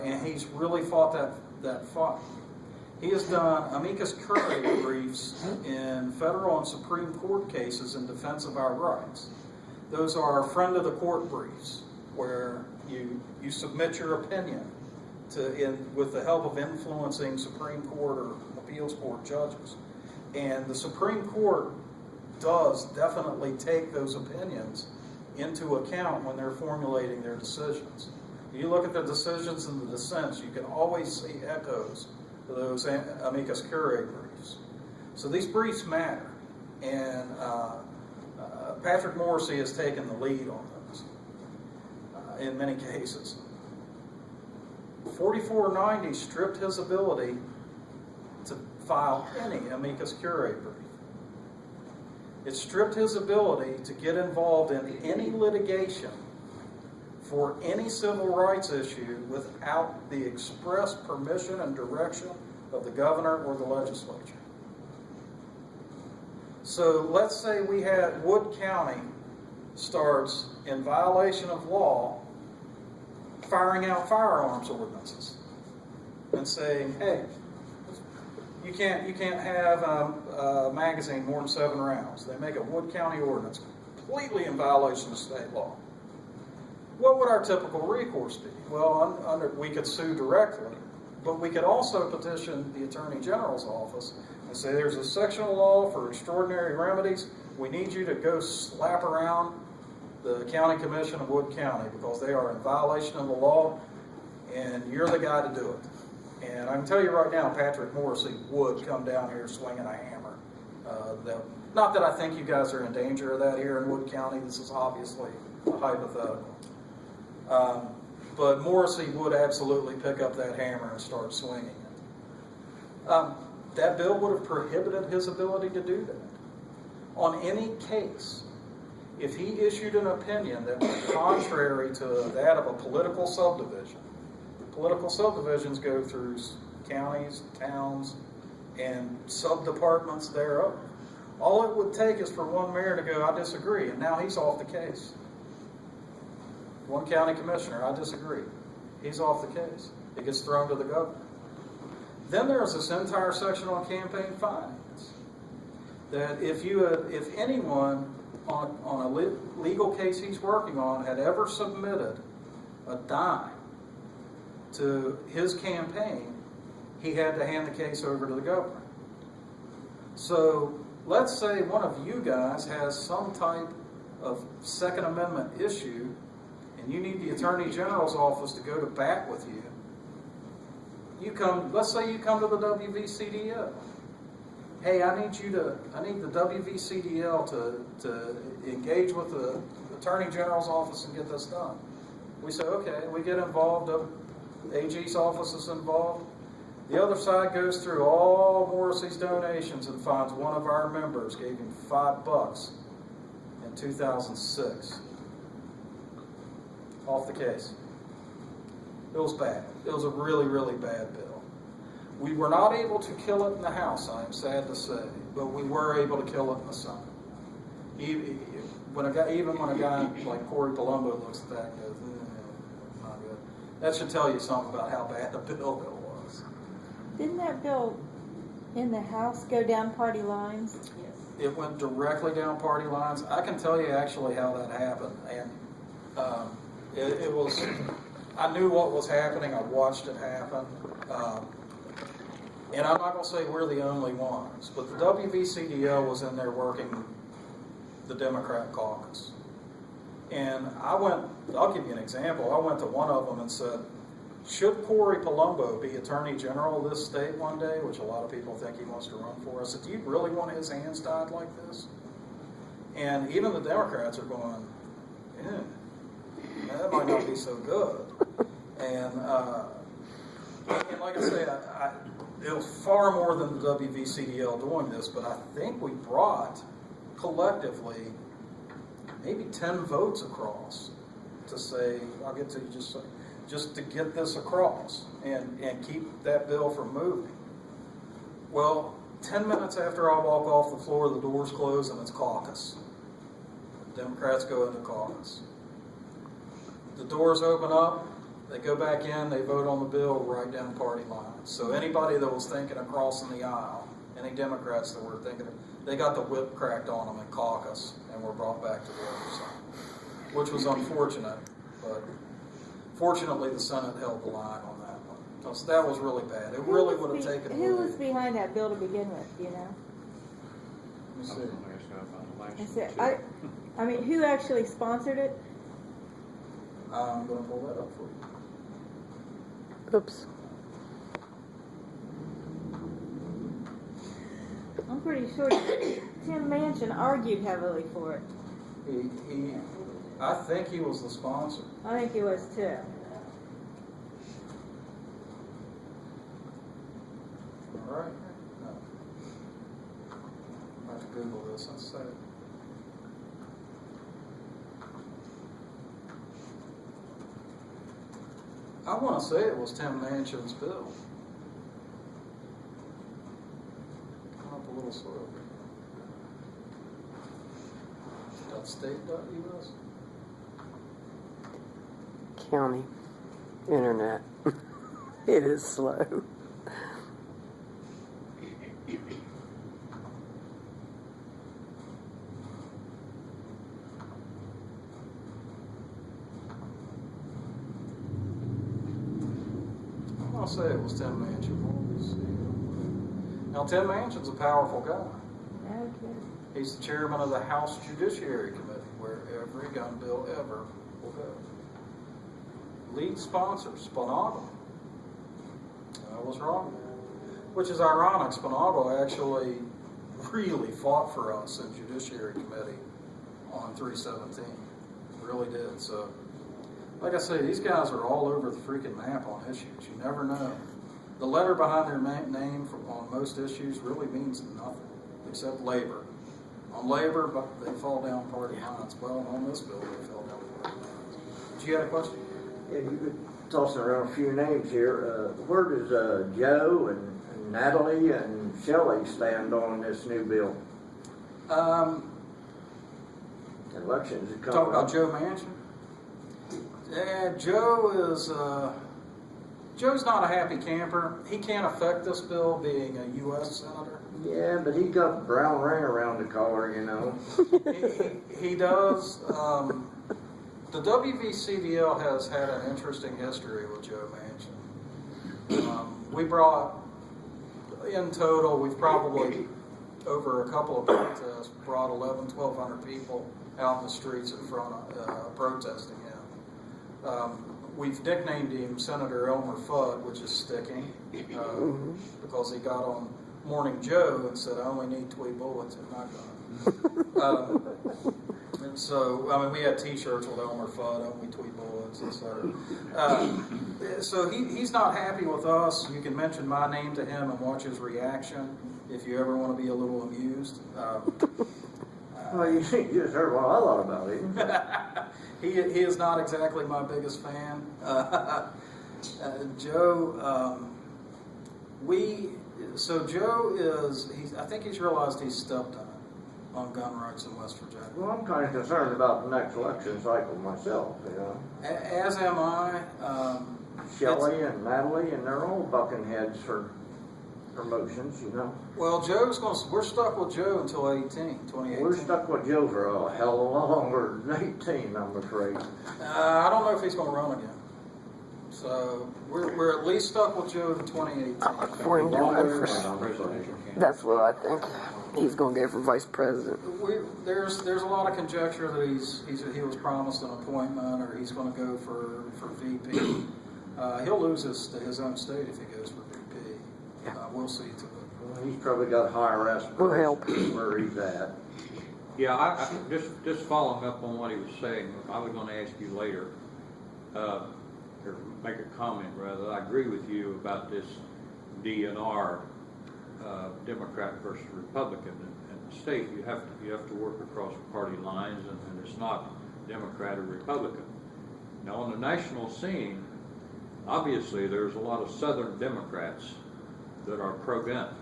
And he's really fought that fight. He has done amicus curiae briefs in federal and Supreme Court cases in defense of our rights. Those are friend of the court briefs, where you submit your opinion with the help of influencing Supreme Court or appeals court judges. And the Supreme Court does definitely take those opinions into account when they're formulating their decisions. You look at the decisions and the dissents, you can always see echoes of those amicus curiae briefs. So these briefs matter, and Patrick Morrissey has taken the lead on those in many cases. 4490 stripped his ability to file any amicus curiae brief. It stripped his ability to get involved in any litigation for any civil rights issue without the express permission and direction of the governor or the legislature. So let's say we had Wood County starts, in violation of law, firing out firearms ordinances and saying, hey, you can't have a magazine more than 7 rounds. They make a Wood County ordinance completely in violation of state law. What would our typical recourse be? Well, we could sue directly, but we could also petition the Attorney General's office and say there's a section of law for extraordinary remedies. We need you to go slap around the County Commission of Wood County because they are in violation of the law, and you're the guy to do it. And I can tell you right now, Patrick Morrissey would come down here swinging a hammer. Not that I think you guys are in danger of that here in Wood County. This is obviously a hypothetical. But Morrissey would absolutely pick up that hammer and start swinging it. That bill would have prohibited his ability to do that. On any case, if he issued an opinion that was contrary to that of a political subdivision, political subdivisions go through counties, towns, and sub-departments thereof. All it would take is for one mayor to go, I disagree, and now he's off the case. One county commissioner, I disagree. He's off the case. It gets thrown to the governor. Then there's this entire section on campaign finance. That if anyone on a legal case he's working on had ever submitted a dime to his campaign, he had to hand the case over to the governor. So let's say one of you guys has some type of Second Amendment issue and you need the Attorney General's office to go to bat with you. Let's say you come to the WVCDL. Hey, I need the WVCDL to engage with the Attorney General's office and get this done. We say, okay, we get involved, the AG's office is involved. The other side goes through all Morrissey's donations and finds one of our members gave him $5 in 2006. Off the case. It was bad. It was a really, really bad bill. We were not able to kill it in the House, I am sad to say, but we were able to kill it in the Senate. Even when a guy like Corey Palumbo looks at that and goes, not good. That should tell you something about how bad the bill was. Didn't that bill in the House go down party lines? Yes. It went directly down party lines. I can tell you actually how that happened. And it was, I knew what was happening. I watched it happen. And I'm not going to say we're the only ones, but the WVCDL was in there working the Democrat caucus. And I'll give you an example. I went to one of them and said, should Corey Palumbo be Attorney General of this state one day, which a lot of people think he wants to run for? I said, do you really want his hands tied like this? And even the Democrats are going, that might not be so good. And like I say, it was far more than the WVCDL doing this, but I think we brought collectively maybe 10 votes across to say, I'll get to you just to get this across and keep that bill from moving. Well, 10 minutes after I walk off the floor, the doors close and it's caucus. The Democrats go into caucus. The doors open up, they go back in, they vote on the bill right down party lines. So anybody that was thinking of crossing the aisle, any Democrats that were thinking, they got the whip cracked on them in caucus and were brought back to the other side, which was unfortunate, but fortunately the Senate held the line on that one. Because that was really bad. It really would have taken away. Who was behind that bill to begin with, do you know? Let me see. I mean, who actually sponsored it? I'm going to pull that up for you. Oops. I'm pretty sure Tim Manchin argued heavily for it. I think he was the sponsor. I think he was too. All right. No. I have to Google this instead. I want to say it was Tim Manchin's bill. Come up a little slow. .state.us. County internet. It is slow. I'll say it was Tim Manchin. Let me see. Now, Tim Manchin's a powerful guy. Okay. He's the chairman of the House Judiciary Committee, where every gun bill ever will go. Lead sponsor, Spinato. I was wrong there. Which is ironic. Spinato actually really fought for us in Judiciary Committee on 317. Really did. So, like I say, these guys are all over the freaking map on issues. You never know. The letter behind their name on most issues really means nothing, except labor. On labor, but they fall down party lines. Well, on this bill, they fell down party lines. Did you have a question? Yeah, you've been tossing around a few names here. Where does Joe and Natalie and Shelley stand on this new bill? Elections are coming Talk about up. Joe Manchin. Yeah, Joe is. Joe's not a happy camper. He can't affect this bill, being a U.S. senator. Yeah, but he got the brown ring around the collar, you know. He does. The WVCDL has had an interesting history with Joe Manchin. We brought, in total, we've probably, over a couple of protests, brought 1,200 people out in the streets in front of protesting him. We've nicknamed him Senator Elmer Fudd, which is sticking, because he got on Morning Joe and said, "I only need 2 bullets in my gun." And so, I mean, we had T-shirts with Elmer Fudd, only 2 bullets, etc. So he's not happy with us. You can mention my name to him and watch his reaction if you ever want to be a little amused. Well, you just heard what I thought about it. He is not exactly my biggest fan. Joe, Joe is, I think he's realized he's stepped on gun rights in West Virginia. Well, I'm kind of concerned about the next election cycle myself, you know. As am I. Shelley and Natalie, and they're all bucking heads for promotions, you know. Well, we're stuck with Joe until 2018. We're stuck with Joe for a hell of a lot longer than 18, I'm afraid. I don't know if he's going to run again. So we're at least stuck with Joe to 2018. For him to run for, that's what I think. He's going to go for vice president. There's a lot of conjecture that he was promised an appointment, or he's going to go for VP. He'll lose his own state if he goes for VP. We'll see to it. Well, he's probably got higher aspirations We'll help. where he's at. Yeah, I just following up on what he was saying, I was going to ask you later, or make a comment rather. I agree with you about this DNR, Democrat versus Republican in the state. You have to work across party lines, and it's not Democrat or Republican. Now, on the national scene, obviously there's a lot of Southern Democrats that are pro-gun.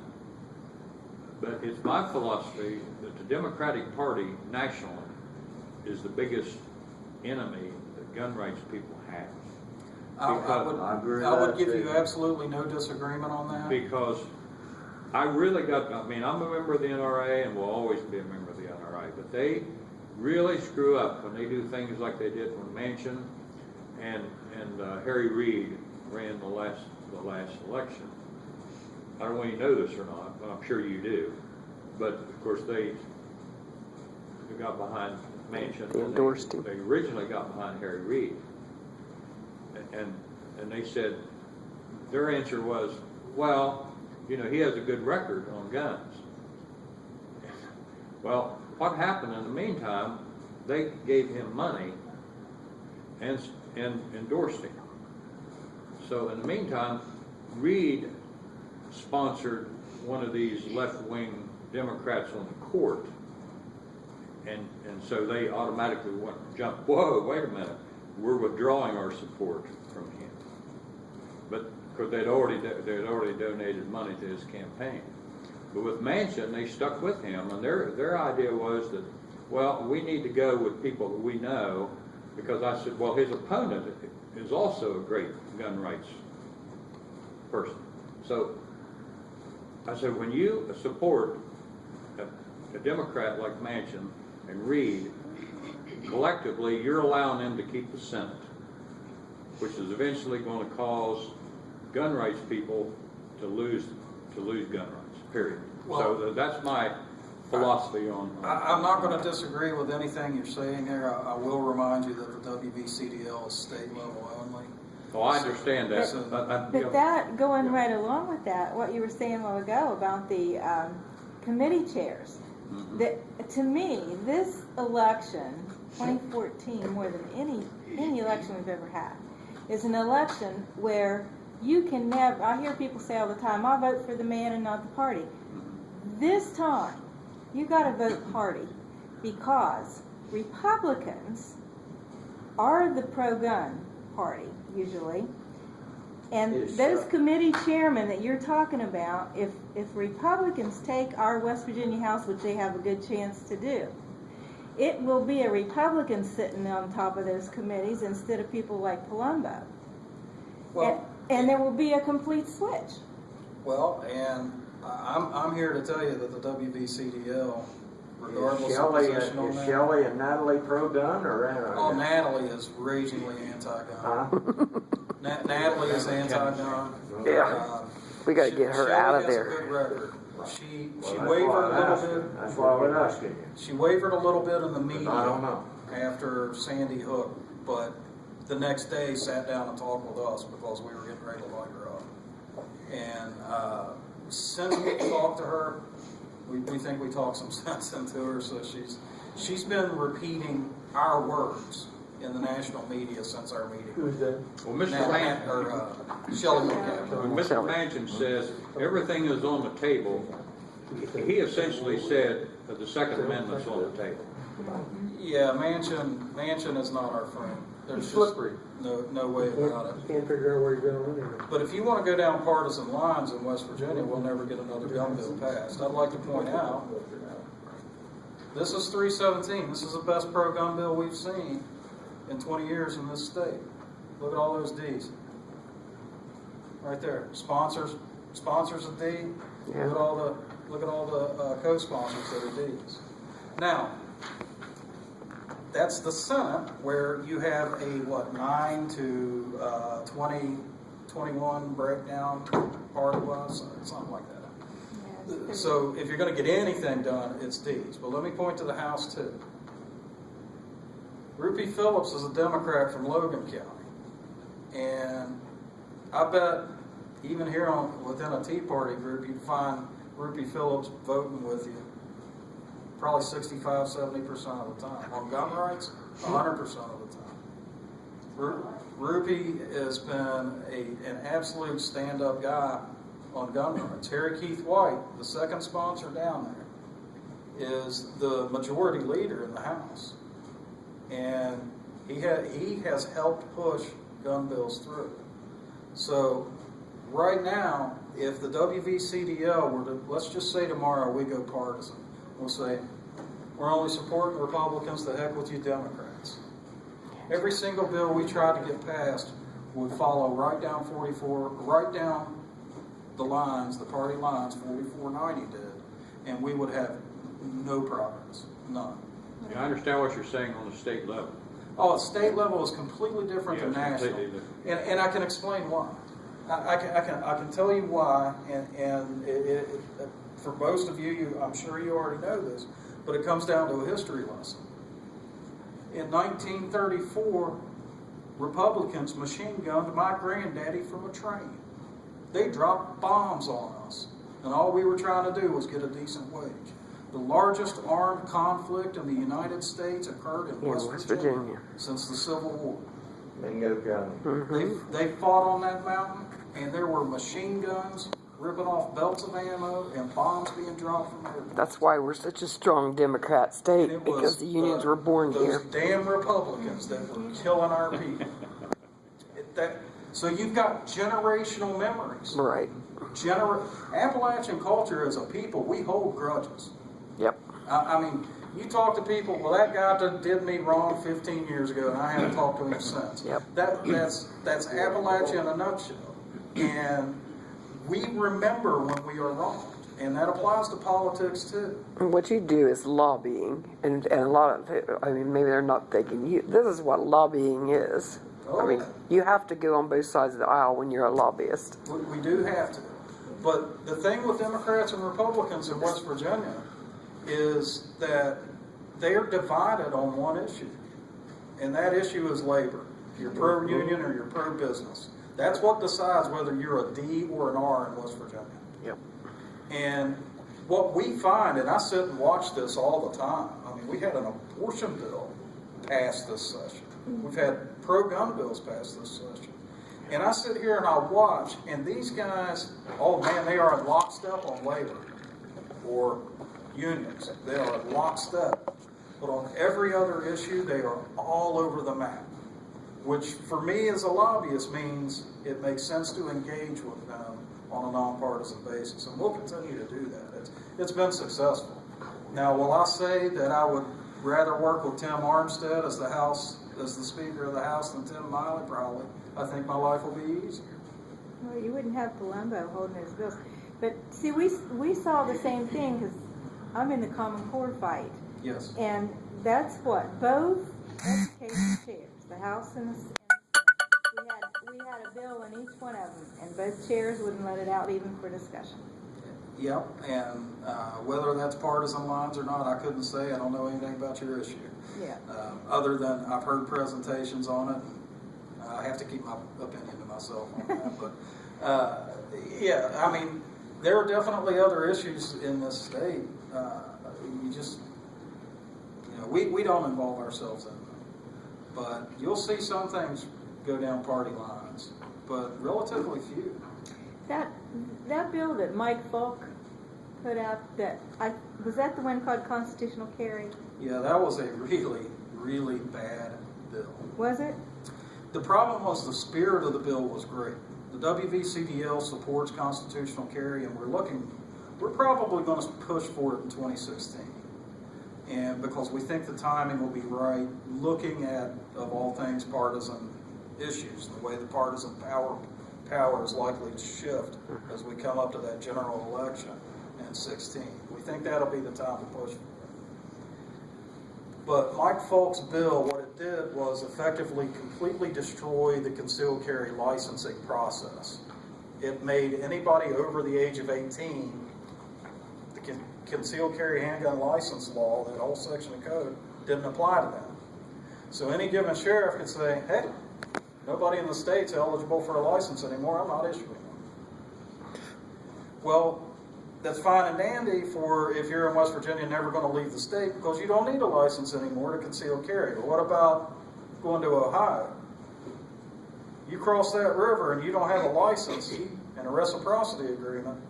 But it's my philosophy that the Democratic Party nationally is the biggest enemy that gun rights people have. I would give you absolutely no disagreement on that. Because I'm a member of the NRA and will always be a member of the NRA, but they really screw up when they do things like they did when Manchin and Harry Reid ran the last election. I don't know if you know this or not, but I'm sure you do. But of course they got behind Manchin. They endorsed him. They originally got behind Harry Reid, and they said their answer was, well, you know, he has a good record on guns. Well, what happened in the meantime? They gave him money and endorsed him. So in the meantime, Reid sponsored one of these left-wing Democrats on the court, and so they automatically jumped. Whoa, wait a minute, we're withdrawing our support from him. but because they'd already donated money to his campaign. But with Manchin, they stuck with him, and their idea was that, well, we need to go with people that we know, because I said, well, his opponent is also a great gun rights person. So I said, when you support a Democrat like Manchin and Reid, collectively, you're allowing them to keep the Senate, which is eventually going to cause gun rights people to lose gun rights, period. Well, so that's my philosophy on I'm not going to disagree with anything you're saying here. I will remind you that the WVCDL is state level only. Oh, I understand that. But that, going right along with that, what you were saying a while ago about the committee chairs, that to me, this election, 2014, more than any election we've ever had, is an election where you can never, I hear people say all the time, I vote for the man and not the party. This time, you got to vote party, because Republicans are the pro-gun party, usually. And those committee chairmen that you're talking about, if Republicans take our West Virginia House, which they have a good chance to do, it will be a Republican sitting on top of those committees instead of people like Palumbo. Well, and there will be a complete switch. well, and I'm here to tell you that the WVCDL, regardless Is of position on that, Shelley and Natalie pro-gun or anti-gun? oh, Natalie is ragingly anti-gun. Huh? Natalie is anti-gun. Yeah. We got to get her out of Shelley has there. a good record. She Well, wavered a little bit. That's why I was asking you. She wavered a little bit in the media I don't know. after Sandy Hook, but the next day sat down and talked with us because we were getting ready to light her up. And since we talked to her, we think we talked some sense into her. So she's been repeating our words in the national media since our meeting. Who's that? Well, Shelley McCaffrey. When Mr. Manchin says everything is on the table, he essentially said that the Second Amendment's on the table. Yeah, Manchin is not our friend. There's slippery. just no way about it. Can't figure out where you're going anyway. But if you want to go down partisan lines in West Virginia, we'll never get another gun bill passed. I'd like to point out, this is 317. This is the best pro-gun bill we've seen in 20 years in this state. Look at all those Ds. Right there. Sponsors a D. Yeah. Look at all the co-sponsors that are Ds. Now, that's the Senate, where you have a 9 to 20, 21 breakdown party-wise, something like that. So if you're going to get anything done, it's D's. But let me point to the House too. Rupi Phillips is a Democrat from Logan County, and I bet even here within a Tea Party group, you'd find Rupi Phillips voting with you probably 65-70% of the time. On gun rights, 100% of the time. Rupi has been an absolute stand-up guy on gun rights. Harry Keith White, the second sponsor down there, is the majority leader in the House. And he has helped push gun bills through. So right now, if the WVCDL were to, let's just say tomorrow we go partisan, we'll say, we're only supporting Republicans, the heck with you Democrats. Every single bill we tried to get passed would follow right down 44, right down the lines, the party lines, 4490 did, and we would have no progress, none. Yeah, I understand what you're saying on the state level. Oh, state level is completely different than Yeah, it's national, completely different. and I can explain why. I can tell you why, and for most of you, I'm sure you already know this, but it comes down to a history lesson. In 1934, Republicans machine gunned my granddaddy from a train. They dropped bombs on us, and all we were trying to do was get a decent wage. The largest armed conflict in the United States occurred in West Virginia since the Civil War. Bingo County. They fought on that mountain, and there were machine guns ripping off belts of ammo and bombs being dropped from airplanes. That's why we're such a strong Democrat state, And it was because the unions were born those here. damn Republicans that were killing our people. So you've got generational memories. Right. Appalachian culture as a people, we hold grudges. Yep. I mean, you talk to people, well, that guy did me wrong 15 years ago, and I haven't talked to him since. Yep. That's Appalachia in a nutshell. And we remember when we are wronged, and that applies to politics too. And what you do is lobbying, and a lot of it, I mean, maybe they're not thinking, this is what lobbying is. Oh, I mean, yeah. you have to go on both sides of the aisle when you're a lobbyist. We do have to. But the thing with Democrats and Republicans in West Virginia is that they are divided on one issue. And that issue is labor. You're pro-union or you're pro-business. That's what decides whether you're a D or an R in West Virginia. Yep. And what we find, and I sit and watch this all the time, I mean, we had an abortion bill passed this session. We've had pro-gun bills passed this session. And I sit here and I watch, and these guys, oh man, they are in lockstep on labor or unions. They are in lockstep. But on every other issue, they are all over the map, which for me as a lobbyist means it makes sense to engage with them on a nonpartisan basis. And we'll continue to do that. It's been successful. Now, will I say that I would rather work with Tim Armstead as the Speaker of the House than Tim Miley? Probably. I think my life will be easier. Well, you wouldn't have Columbo holding his bills. But see, we saw the same thing because I'm in the Common Core fight. Yes. And that's what both education chairs, the House and the Senate, we had a bill in each one of them, and both chairs wouldn't let it out even for discussion. Yep, and whether that's partisan lines or not, I couldn't say. I don't know anything about your issue. Yeah. Other than I've heard presentations on it. I have to keep my opinion to myself on that. But, yeah, I mean, there are definitely other issues in this state. We don't involve ourselves in them. But you'll see some things go down party lines, but relatively few. That bill that Mike Falk put out, was that the one called constitutional carry? Yeah, that was a really, really bad bill. Was it? The problem was the spirit of the bill was great. The WVCDL supports constitutional carry, and we're probably going to push for it in 2016. And because we think the timing will be right, looking at, of all things, partisan issues, the way the partisan power is likely to shift as we come up to that general election in 16. We think that'll be the time to push for it. But Mike Falk's bill, what it did was effectively completely destroy the concealed carry licensing process. It made anybody over the age of 18, the concealed carry handgun license law, that whole section of code, didn't apply to them. So any given sheriff could say, hey, nobody in the state's eligible for a license anymore, I'm not issuing one. Well, that's fine and dandy for if you're in West Virginia never going to leave the state because you don't need a license anymore to conceal carry. But what about going to Ohio? You cross that river and you don't have a license and a reciprocity agreement,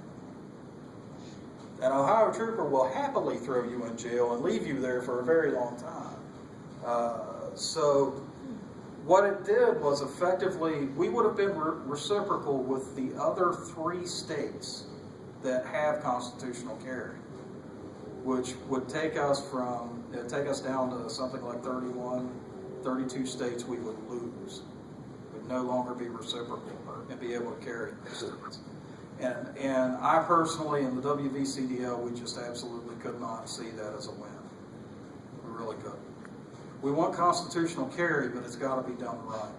an Ohio trooper will happily throw you in jail and leave you there for a very long time. So what it did was effectively, we would have been reciprocal with the other 3 states that have constitutional carry, which would take us down to something like 31, 32 states we would lose. We'd no longer be reciprocal and be able to carry those states. And I personally, in the WVCDL, we just absolutely could not see that as a win. We really couldn't. We want constitutional carry, but it's got to be done right.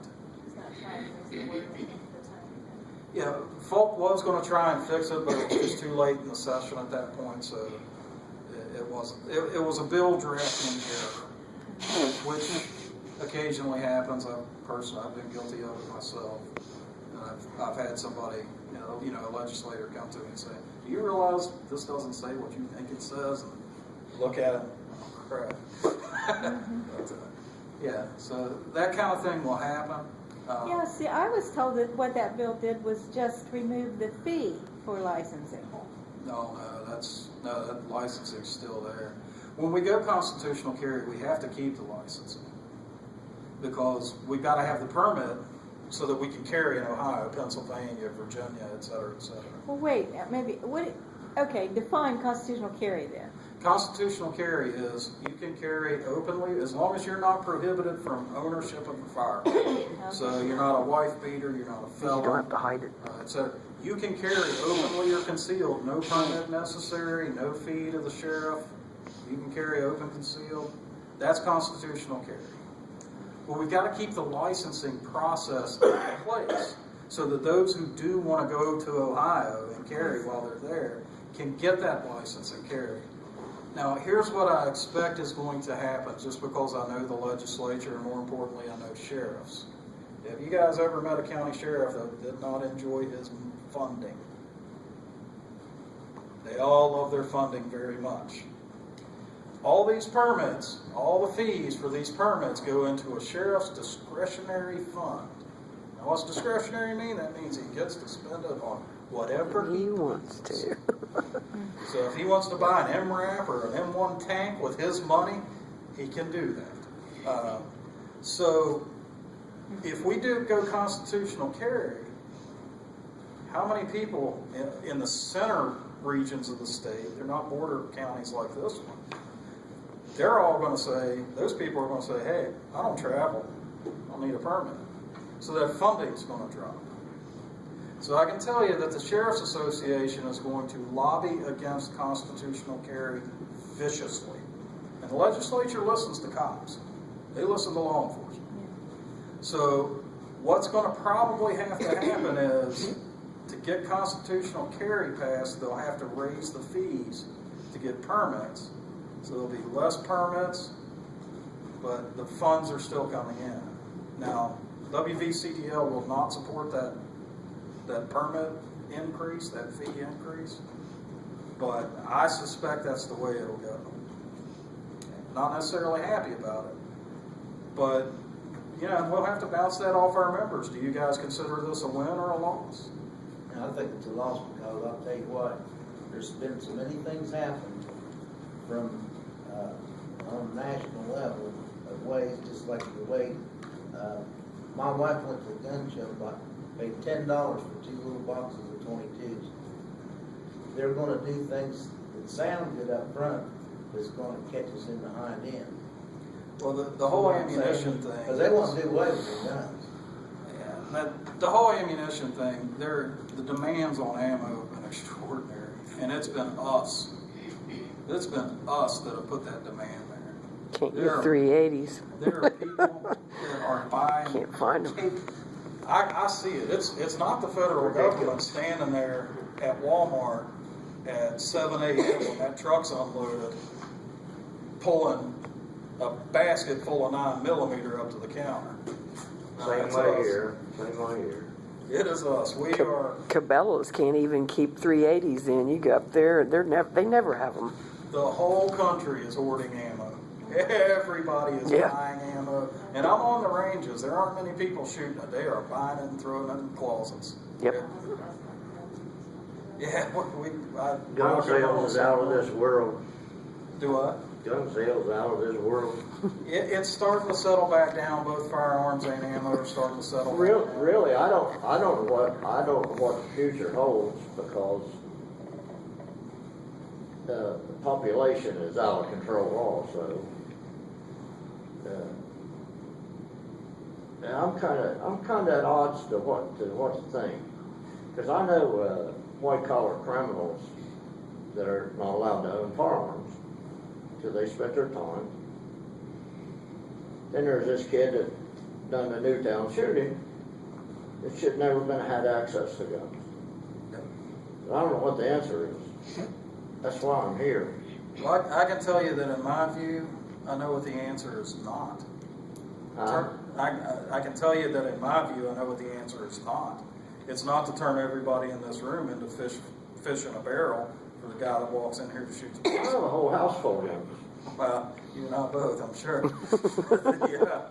Yeah, Falk was going to try and fix it, but it was just too late in the session at that point, so it wasn't. It was a bill drafting error, which occasionally happens. I've been guilty of it myself. And I've had somebody, a legislator come to me and say, do you realize this doesn't say what you think it says? And look at it, oh, crap. But, yeah, so that kind of thing will happen. Yeah, see, I was told that what that bill did was just remove the fee for licensing. No, that licensing's still there. When we go constitutional carry, we have to keep the licensing because we've got to have the permit so that we can carry in Ohio, Pennsylvania, Virginia, et cetera, et cetera. Well, wait, maybe, okay, define constitutional carry then. Constitutional carry is you can carry openly as long as you're not prohibited from ownership of a firearm. So you're not a wife beater, you're not a felon. You don't have to hide it. Etc. You can carry openly or concealed, no permit necessary, no fee to the sheriff. You can carry open concealed. That's constitutional carry. Well, we've got to keep the licensing process in place so that those who do want to go to Ohio and carry while they're there can get that license and carry. Now, here's what I expect is going to happen, just because I know the legislature, and more importantly, I know sheriffs. Have you guys ever met a county sheriff that did not enjoy his funding? They all love their funding very much. All these permits, all the fees for these permits go into a sheriff's discretionary fund. Now, what's discretionary mean? That means he gets to spend it on whatever He wants to. So if he wants to buy an MRAP or an M1 tank with his money, he can do that. So if we do go constitutional carry, how many people in the center regions of the state, they're not border counties like this one, they're all going to say, those people are going to say, hey, I don't travel, I don't need a permit. So that funding's going to drop. So I can tell you that the Sheriff's Association is going to lobby against constitutional carry viciously. And the legislature listens to cops. They listen to law enforcement. So what's going to probably have to happen is to get constitutional carry passed, they'll have to raise the fees to get permits. So there'll be less permits, but the funds are still coming in. Now, WVCDL will not support that permit increase, that fee increase, but I suspect that's the way it'll go. Not necessarily happy about it, but we'll have to bounce that off our members. Do you guys consider this a win or a loss? And I think it's a loss because I'll tell you what, there's been so many things happen from on a national level of ways, just like the way my wife went to a gun show, paid $10 for 2 little boxes of 22s. They're going to do things that sound good up front, but it's going to catch us in the hind end. Well, the whole ammunition thing. Because they want to do away with their guns. Yeah, the whole ammunition thing, the demands on ammo have been extraordinary, and it's been us. It's been us that have put that demand there. Can't get 380s. There are people that are buying. Can't find them. I see it. It's not the federal government standing there at Walmart at 7 a.m. when that truck's unloaded, pulling a basket full of 9mm up to the counter. Same way here. It is us. We are. Cabela's can't even keep 380s in. You go up there, they never have them. The whole country is hoarding ammo. Everybody is buying ammo. And I'm on the ranges. There aren't many people shooting it. They are buying it and throwing it in closets. Yep. Yeah. Gun sales is out of this world. Do what? Gun sales out of this world. It's starting to settle back down. Both firearms and ammo are starting to settle. Really, I don't know what the future holds because the population is out of control also. And I'm kind of at odds to what to think, because I know white collar criminals that are not allowed to own firearms till they spent their time. Then there's this kid that done the Newtown shooting that should never been had access to guns. But I don't know what the answer is. That's why I'm here. Well, I can tell you that in my view, I know what the answer is not. I can tell you that in my view, I know what the answer is not. It's not to turn everybody in this room into fish in a barrel for the guy that walks in here to shoot the I have a whole house full of guns. Well, you and I both, I'm sure. Yeah.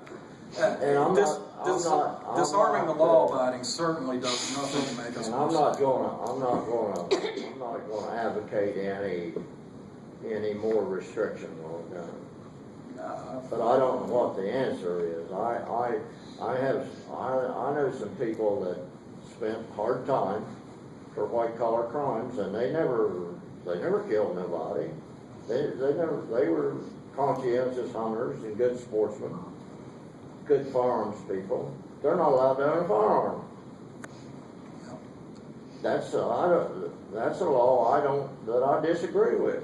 And I'm disarming the law-abiding certainly does nothing to make us And more I'm not safe. going to advocate any more restrictions on guns. But I don't know what the answer is. I know some people that spent hard time for white collar crimes, and they never killed nobody. They were conscientious hunters and good sportsmen, good firearms people. They're not allowed to own a firearm. That's a law that I disagree with.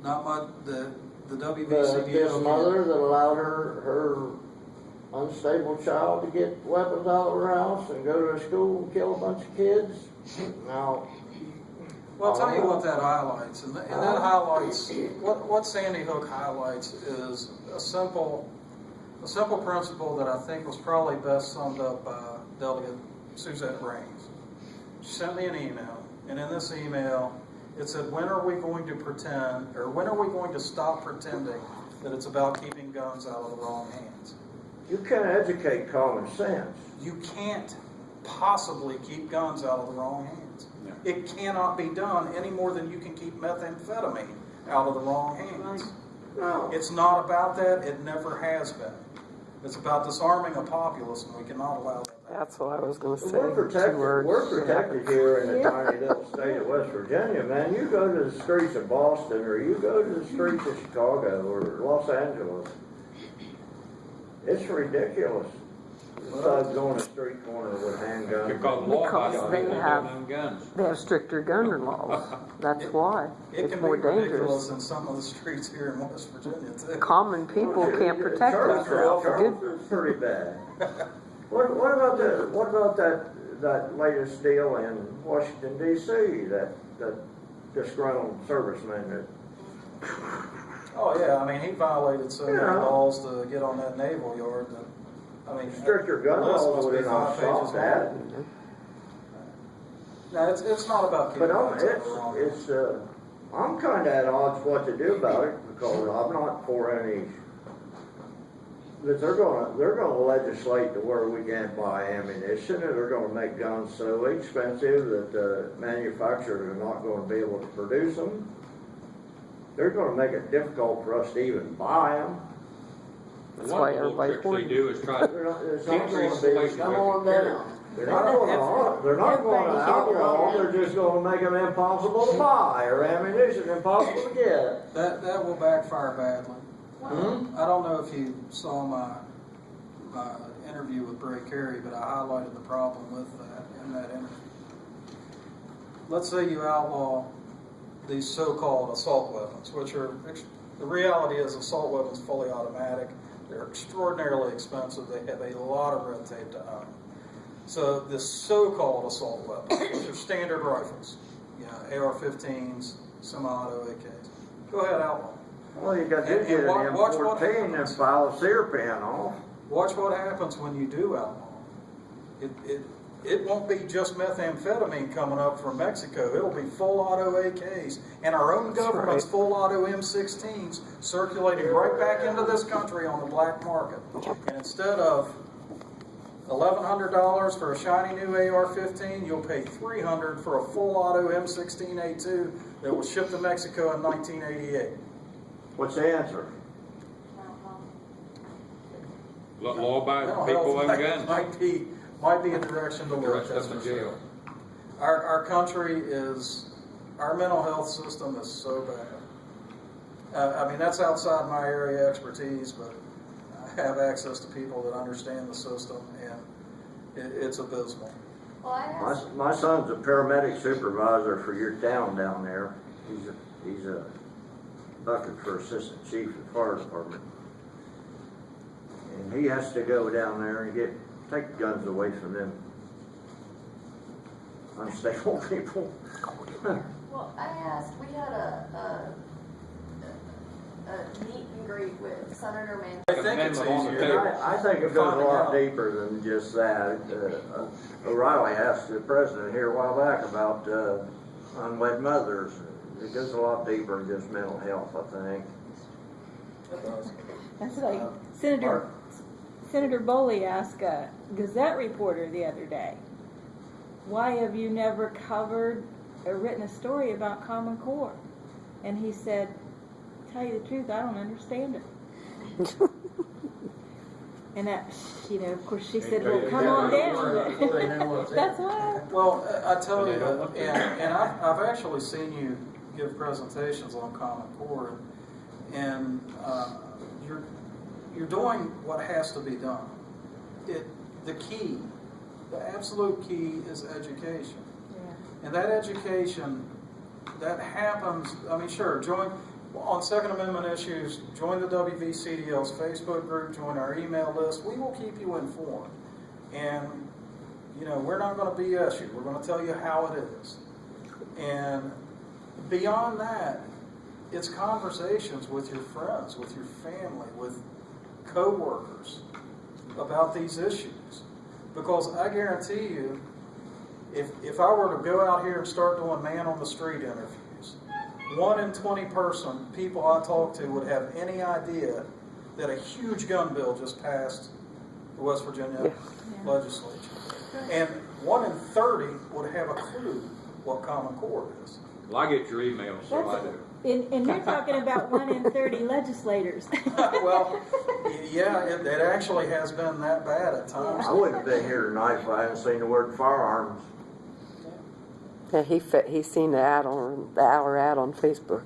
Not my, the WVCDL. This mother that allowed her unstable child to get weapons out of her house and go to a school and kill a bunch of kids. Now, Well, I'll tell you what that highlights, and that highlights, what Sandy Hook highlights is a simple principle that I think was probably best summed up by Delegate Suzette Raines. She sent me an email, and in this email, it said, when are we going to stop pretending that it's about keeping guns out of the wrong hands? you can't educate common sense. You can't possibly keep guns out of the wrong hands. It cannot be done any more than you can keep methamphetamine out of the wrong hands. No. It's not about that. It never has been. It's about disarming a populace, and we cannot allow that. That's what I was going to say. We're protected. 2 words. We're protected here in the tiny little state of West Virginia, man. You go to the streets of Boston, or you go to the streets of Chicago or Los Angeles. It's ridiculous. Thugs on a street corner with handguns. Because they have guns. They have stricter gun laws. That's why. It It's can more be ridiculous dangerous. in some of the streets here in West Virginia, too. Common people can't protect themselves. Good. Charleston's pretty bad. What about that latest deal in Washington D.C. that disgruntled serviceman that? Oh, yeah, I mean, he violated so many Yeah. laws to get on that naval yard that, I mean. Stricter gun the list laws must would be not 5 stop pages that. long. No, it's not about keeping But guns out of the wrong hands. I'm kind of at odds what to do about it because I'm not for any. But they're gonna legislate to where we can't buy ammunition, and they're gonna make guns so expensive that manufacturers are not going to be able to produce them. They're going to make it difficult for us to even buy them. That's why everybody's What they hoarding. do is try to It's not going increase to be. inflation. Come on down. They're not going to outlaw them. They're just going to make them impossible to buy or ammunition impossible to get. That will backfire badly. I don't know if you saw my interview with Bray Carey, but I highlighted the problem with that in that interview. Let's say you outlaw these so-called assault weapons, which are, the reality is assault weapons fully automatic. They're extraordinarily expensive. They have a lot of red tape to own. So the so-called assault weapons, which are standard rifles, AR-15s, semi-auto AKs. Go ahead, outlaw. Well, you got to And get an watch what M14 and happens. file a sear pen off. Watch what happens when you do outlaw. It won't be just methamphetamine coming up from Mexico. It'll be full auto AKs and our own government's full auto M16s circulating right back into this country on the black market. And instead of $1,100 for a shiny new AR-15, you'll pay $300 for a full auto M16A2 that was shipped to Mexico in 1988. What's the answer? Law-abiding Mental people health own guns. might be a direction to The look. rest of them in jail. Our country is, our mental health system is so bad. I mean, that's outside my area expertise, but I have access to people that understand the system, and it's abysmal. My son's a paramedic supervisor for your town down there. He's a bucket for assistant chief of the fire department. And he has to go down there and take guns away from them unstable people. Well, I asked, we had a meet and greet with Senator Mann. I think it's Amendment on the easier. table. I think it goes a lot deeper than just that. O'Reilly asked the president here a while back about unwed mothers. It goes a lot deeper than just mental health, I think. That's like Senator Boley asked a Gazette reporter the other day, why have you never covered or written a story about Common Core? And he said, tell you the truth, I don't understand it. And that, of course, she said, Yeah, well, yeah, come yeah, on before they down. know what's in That's it. why. Well, I tell you, They don't want to. and I've actually seen you give presentations on Common Core, and you're doing what has to be done. The absolute key is education. Yeah. And that education, that happens, I mean, sure, on Second Amendment issues, join the WVCDL's Facebook group, join our email list. We will keep you informed. And, we're not going to BS you. We're going to tell you how it is. And beyond that, it's conversations with your friends, with your family, with co-workers about these issues. Because I guarantee you, if I were to go out here and start doing man on the street interviews, 1 in 20 people I talk to would have any idea that a huge gun bill just passed the West Virginia legislature. And 1 in 30 would have a clue what Common Core is. Well, I get your emails, so I do. And you're talking about 1 in 30 legislators. Well, yeah, it actually has been that bad at times. I wouldn't have been here tonight if I hadn't seen the word firearms. Yeah, he's seen the ad on Facebook.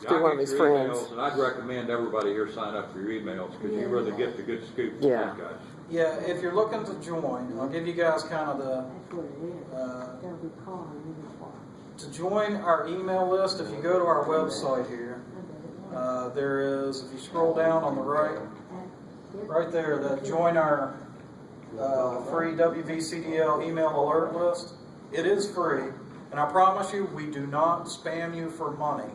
Through one of his I get your friends. emails, and I'd recommend everybody here sign up for your emails because you really get the good scoop from Yeah. these guys. Yeah, if you're looking to join, I'll give you guys kind of to join our email list. If you go to our website here, there is, if you scroll down on the right there, that join our free WVCDL email alert list. It is free, and I promise you, we do not spam you for money.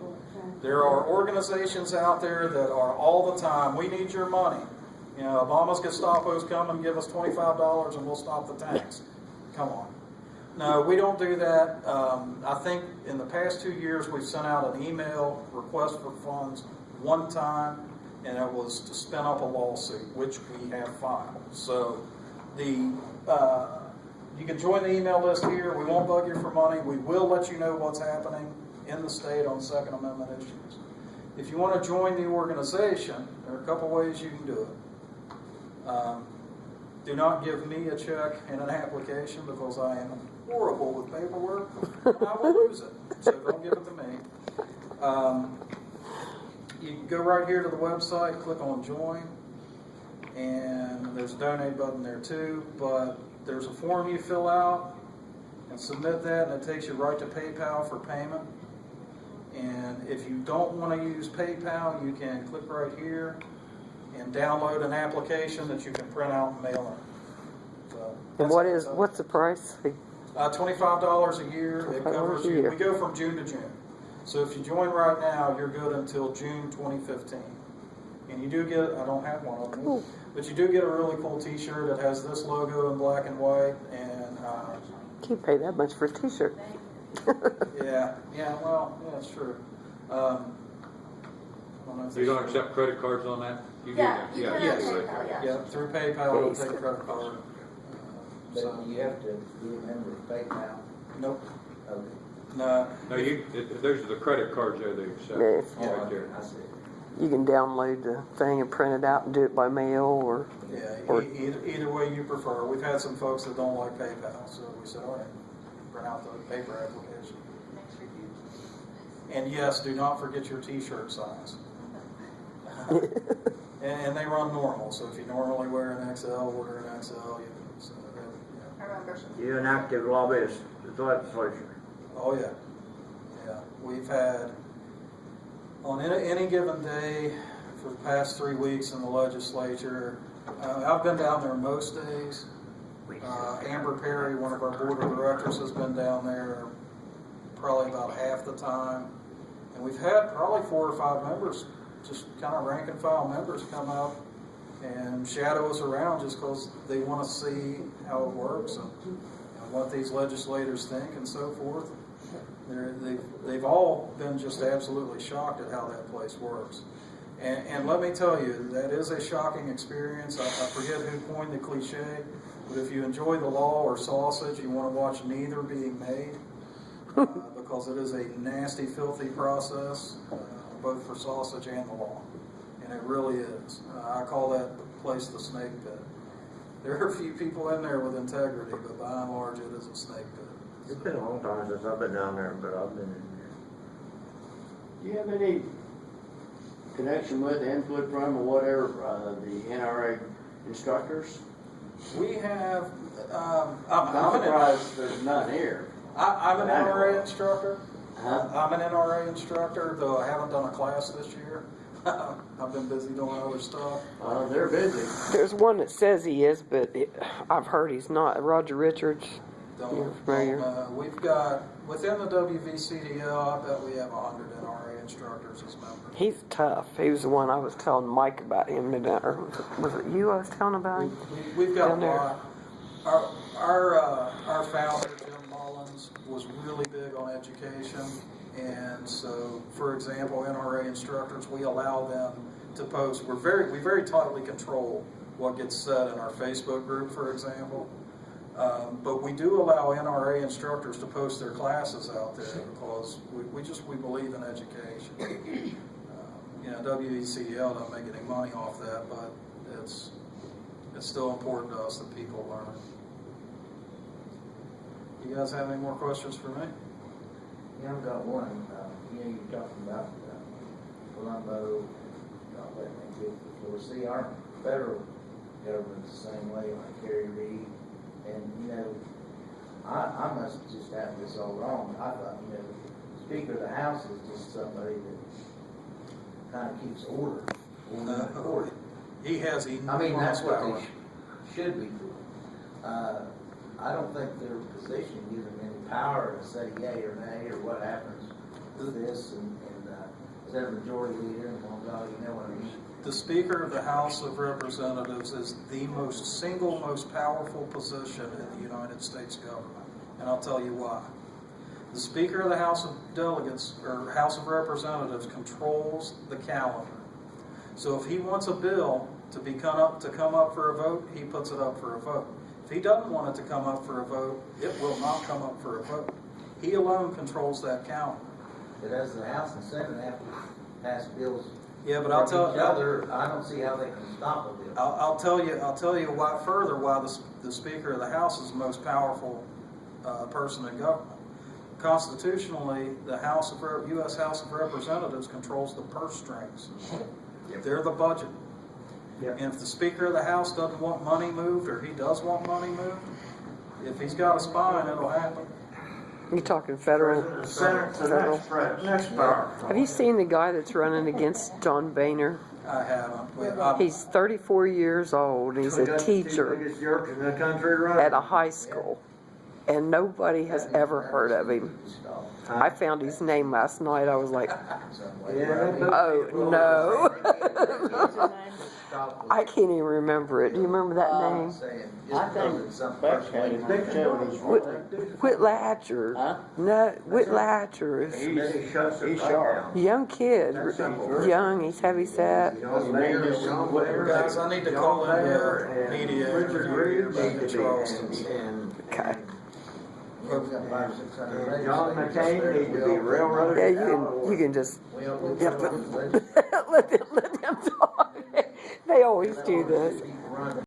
There are organizations out there that are all the time, we need your money. Obama's Gestapo's come and give us $25 and we'll stop the tanks. Come on. No, we don't do that. I think in the past 2 years we've sent out an email request for funds one time, and it was to spin up a lawsuit, which we have filed. So you can join the email list here. We won't bug you for money. We will let you know what's happening in the state on Second Amendment issues. If you want to join the organization, there are a couple ways you can do it. Do not give me a check and an application because I am horrible with paperwork. I will lose it, so don't give it to me. You can go right here to the website, click on join, and there's a donate button there too, but there's a form you fill out and submit that, and it takes you right to PayPal for payment. And if you don't want to use PayPal, you can click right here and download an application that you can print out and mail in. So And what's the price? $25 a year. It covers $25 a you. year. We go from June to June. So if you join right now, you're good until June 2015. And you do get, I don't have one of them, Cool. but you do get a really cool t-shirt that has this logo in black and white. And You pay that much for a t-shirt. yeah, it's true. I don't know if You don't it's- accept credit cards on that? You do Yeah, that? you can yes. have PayPal, yeah. Yeah, through PayPal, we'll take credit card. But you have to be a member of PayPal. Nope. Okay. No. No, there's the credit cards there they accept. Yes. Right there. I see. You can download the thing and print it out and do it by mail or Yeah, either way you prefer. We've had some folks that don't like PayPal, so we said, all right, print out the paper application. And yes, do not forget your t-shirt size. And they run normal, so if you normally wear an XL, order an XL. I remember. You're an active lobbyist, the legislature. Oh, yeah. Yeah. We've had, on any given day for the past 3 weeks in the legislature, I've been down there most days. Amber Perry, one of our board of directors, has been down there probably about half the time. And we've had probably 4 or 5 members, just kind of rank and file members, come up and shadow us around just because they want to see how it works and what these legislators think and so forth. They've all been just absolutely shocked at how that place works. And let me tell you, that is a shocking experience. I forget who coined the cliche, but if you enjoy the law or sausage, you want to watch neither being made because it is a nasty, filthy process, both for sausage and the law. and it really is. I call that place the snake pit. There are a few people in there with integrity, but by and large, it is a snake pit. It's been a long time since I've been down there, but I've been in there. Do you have any connection with, input from, or whatever, the NRA instructors? We have, I'm I'm surprised there's none here. an I know. NRA instructor. Huh? I'm an NRA instructor, though I haven't done a class this year. I've been busy doing other stuff. They're busy. There's one that says he is, but I've heard he's not. Roger Richards. You're familiar? We've got, within the WVCDL, I bet we have 100 NRA instructors as members. He's tough. He was the one I was telling Mike about him. Or was it you I was telling about him? We've got Down a there. lot. Our founder, Jim Mullins, was really big on education. And so, for example, NRA instructors, we allow them to post. We very tightly control what gets said in our Facebook group, for example. But we do allow NRA instructors to post their classes out there because we believe in education. WVCDL doesn't make any money off that, but it's still important to us that people learn. You guys have any more questions for me? Yeah, I've got one. You're talking about Colombo, not letting them get the floor. See, our federal government's the same way, like Harry Reid. And, I must just have this all wrong. I thought, the Speaker of the House is just somebody that kind of keeps order. Order. He has enormous That's what power. they should be doing. I don't think their position gives them any power to say yay or nay or what happens with this and is that a majority leader and God, you know what I mean? The Speaker of the House of Representatives is the most powerful position in the United States government. And I'll tell you why. The Speaker of the House of Delegates, or House of Representatives, controls the calendar. So if he wants a bill to come up for a vote, he puts it up for a vote. If he doesn't want it to come up for a vote, it will not come up for a vote. He alone controls that calendar. But as the House and Senate have to pass bills Yeah, but from I'll tell each other, I don't see how they can stop a bill. I'll tell you why the Speaker of the House is the most powerful person in government. Constitutionally, the U.S. House of Representatives controls the purse strings. They're the budget. Yep. And if the Speaker of the House doesn't want money moved, or he does want money moved, if he's got a spine, it'll happen. You talking federal? Senate's the Federal. next power. Have you seen the guy that's running against John Boehner? I haven't. He's 34 years old. And he's a teacher Biggest jerks in the country running. at a high school, and nobody has ever heard of him. I found his name last night. I was like, oh no. I can't even remember it. Do you remember that name? I think Beck's had his big show. Whitlatcher. Huh? No, Whitlatcher. He's sharp. Young kid. Young, he's heavy set. Guys, I need to call in the mediator here about the Charlestons. Okay. John McCain needs to be railroaded. Yeah, you can just let them talk. They always do this.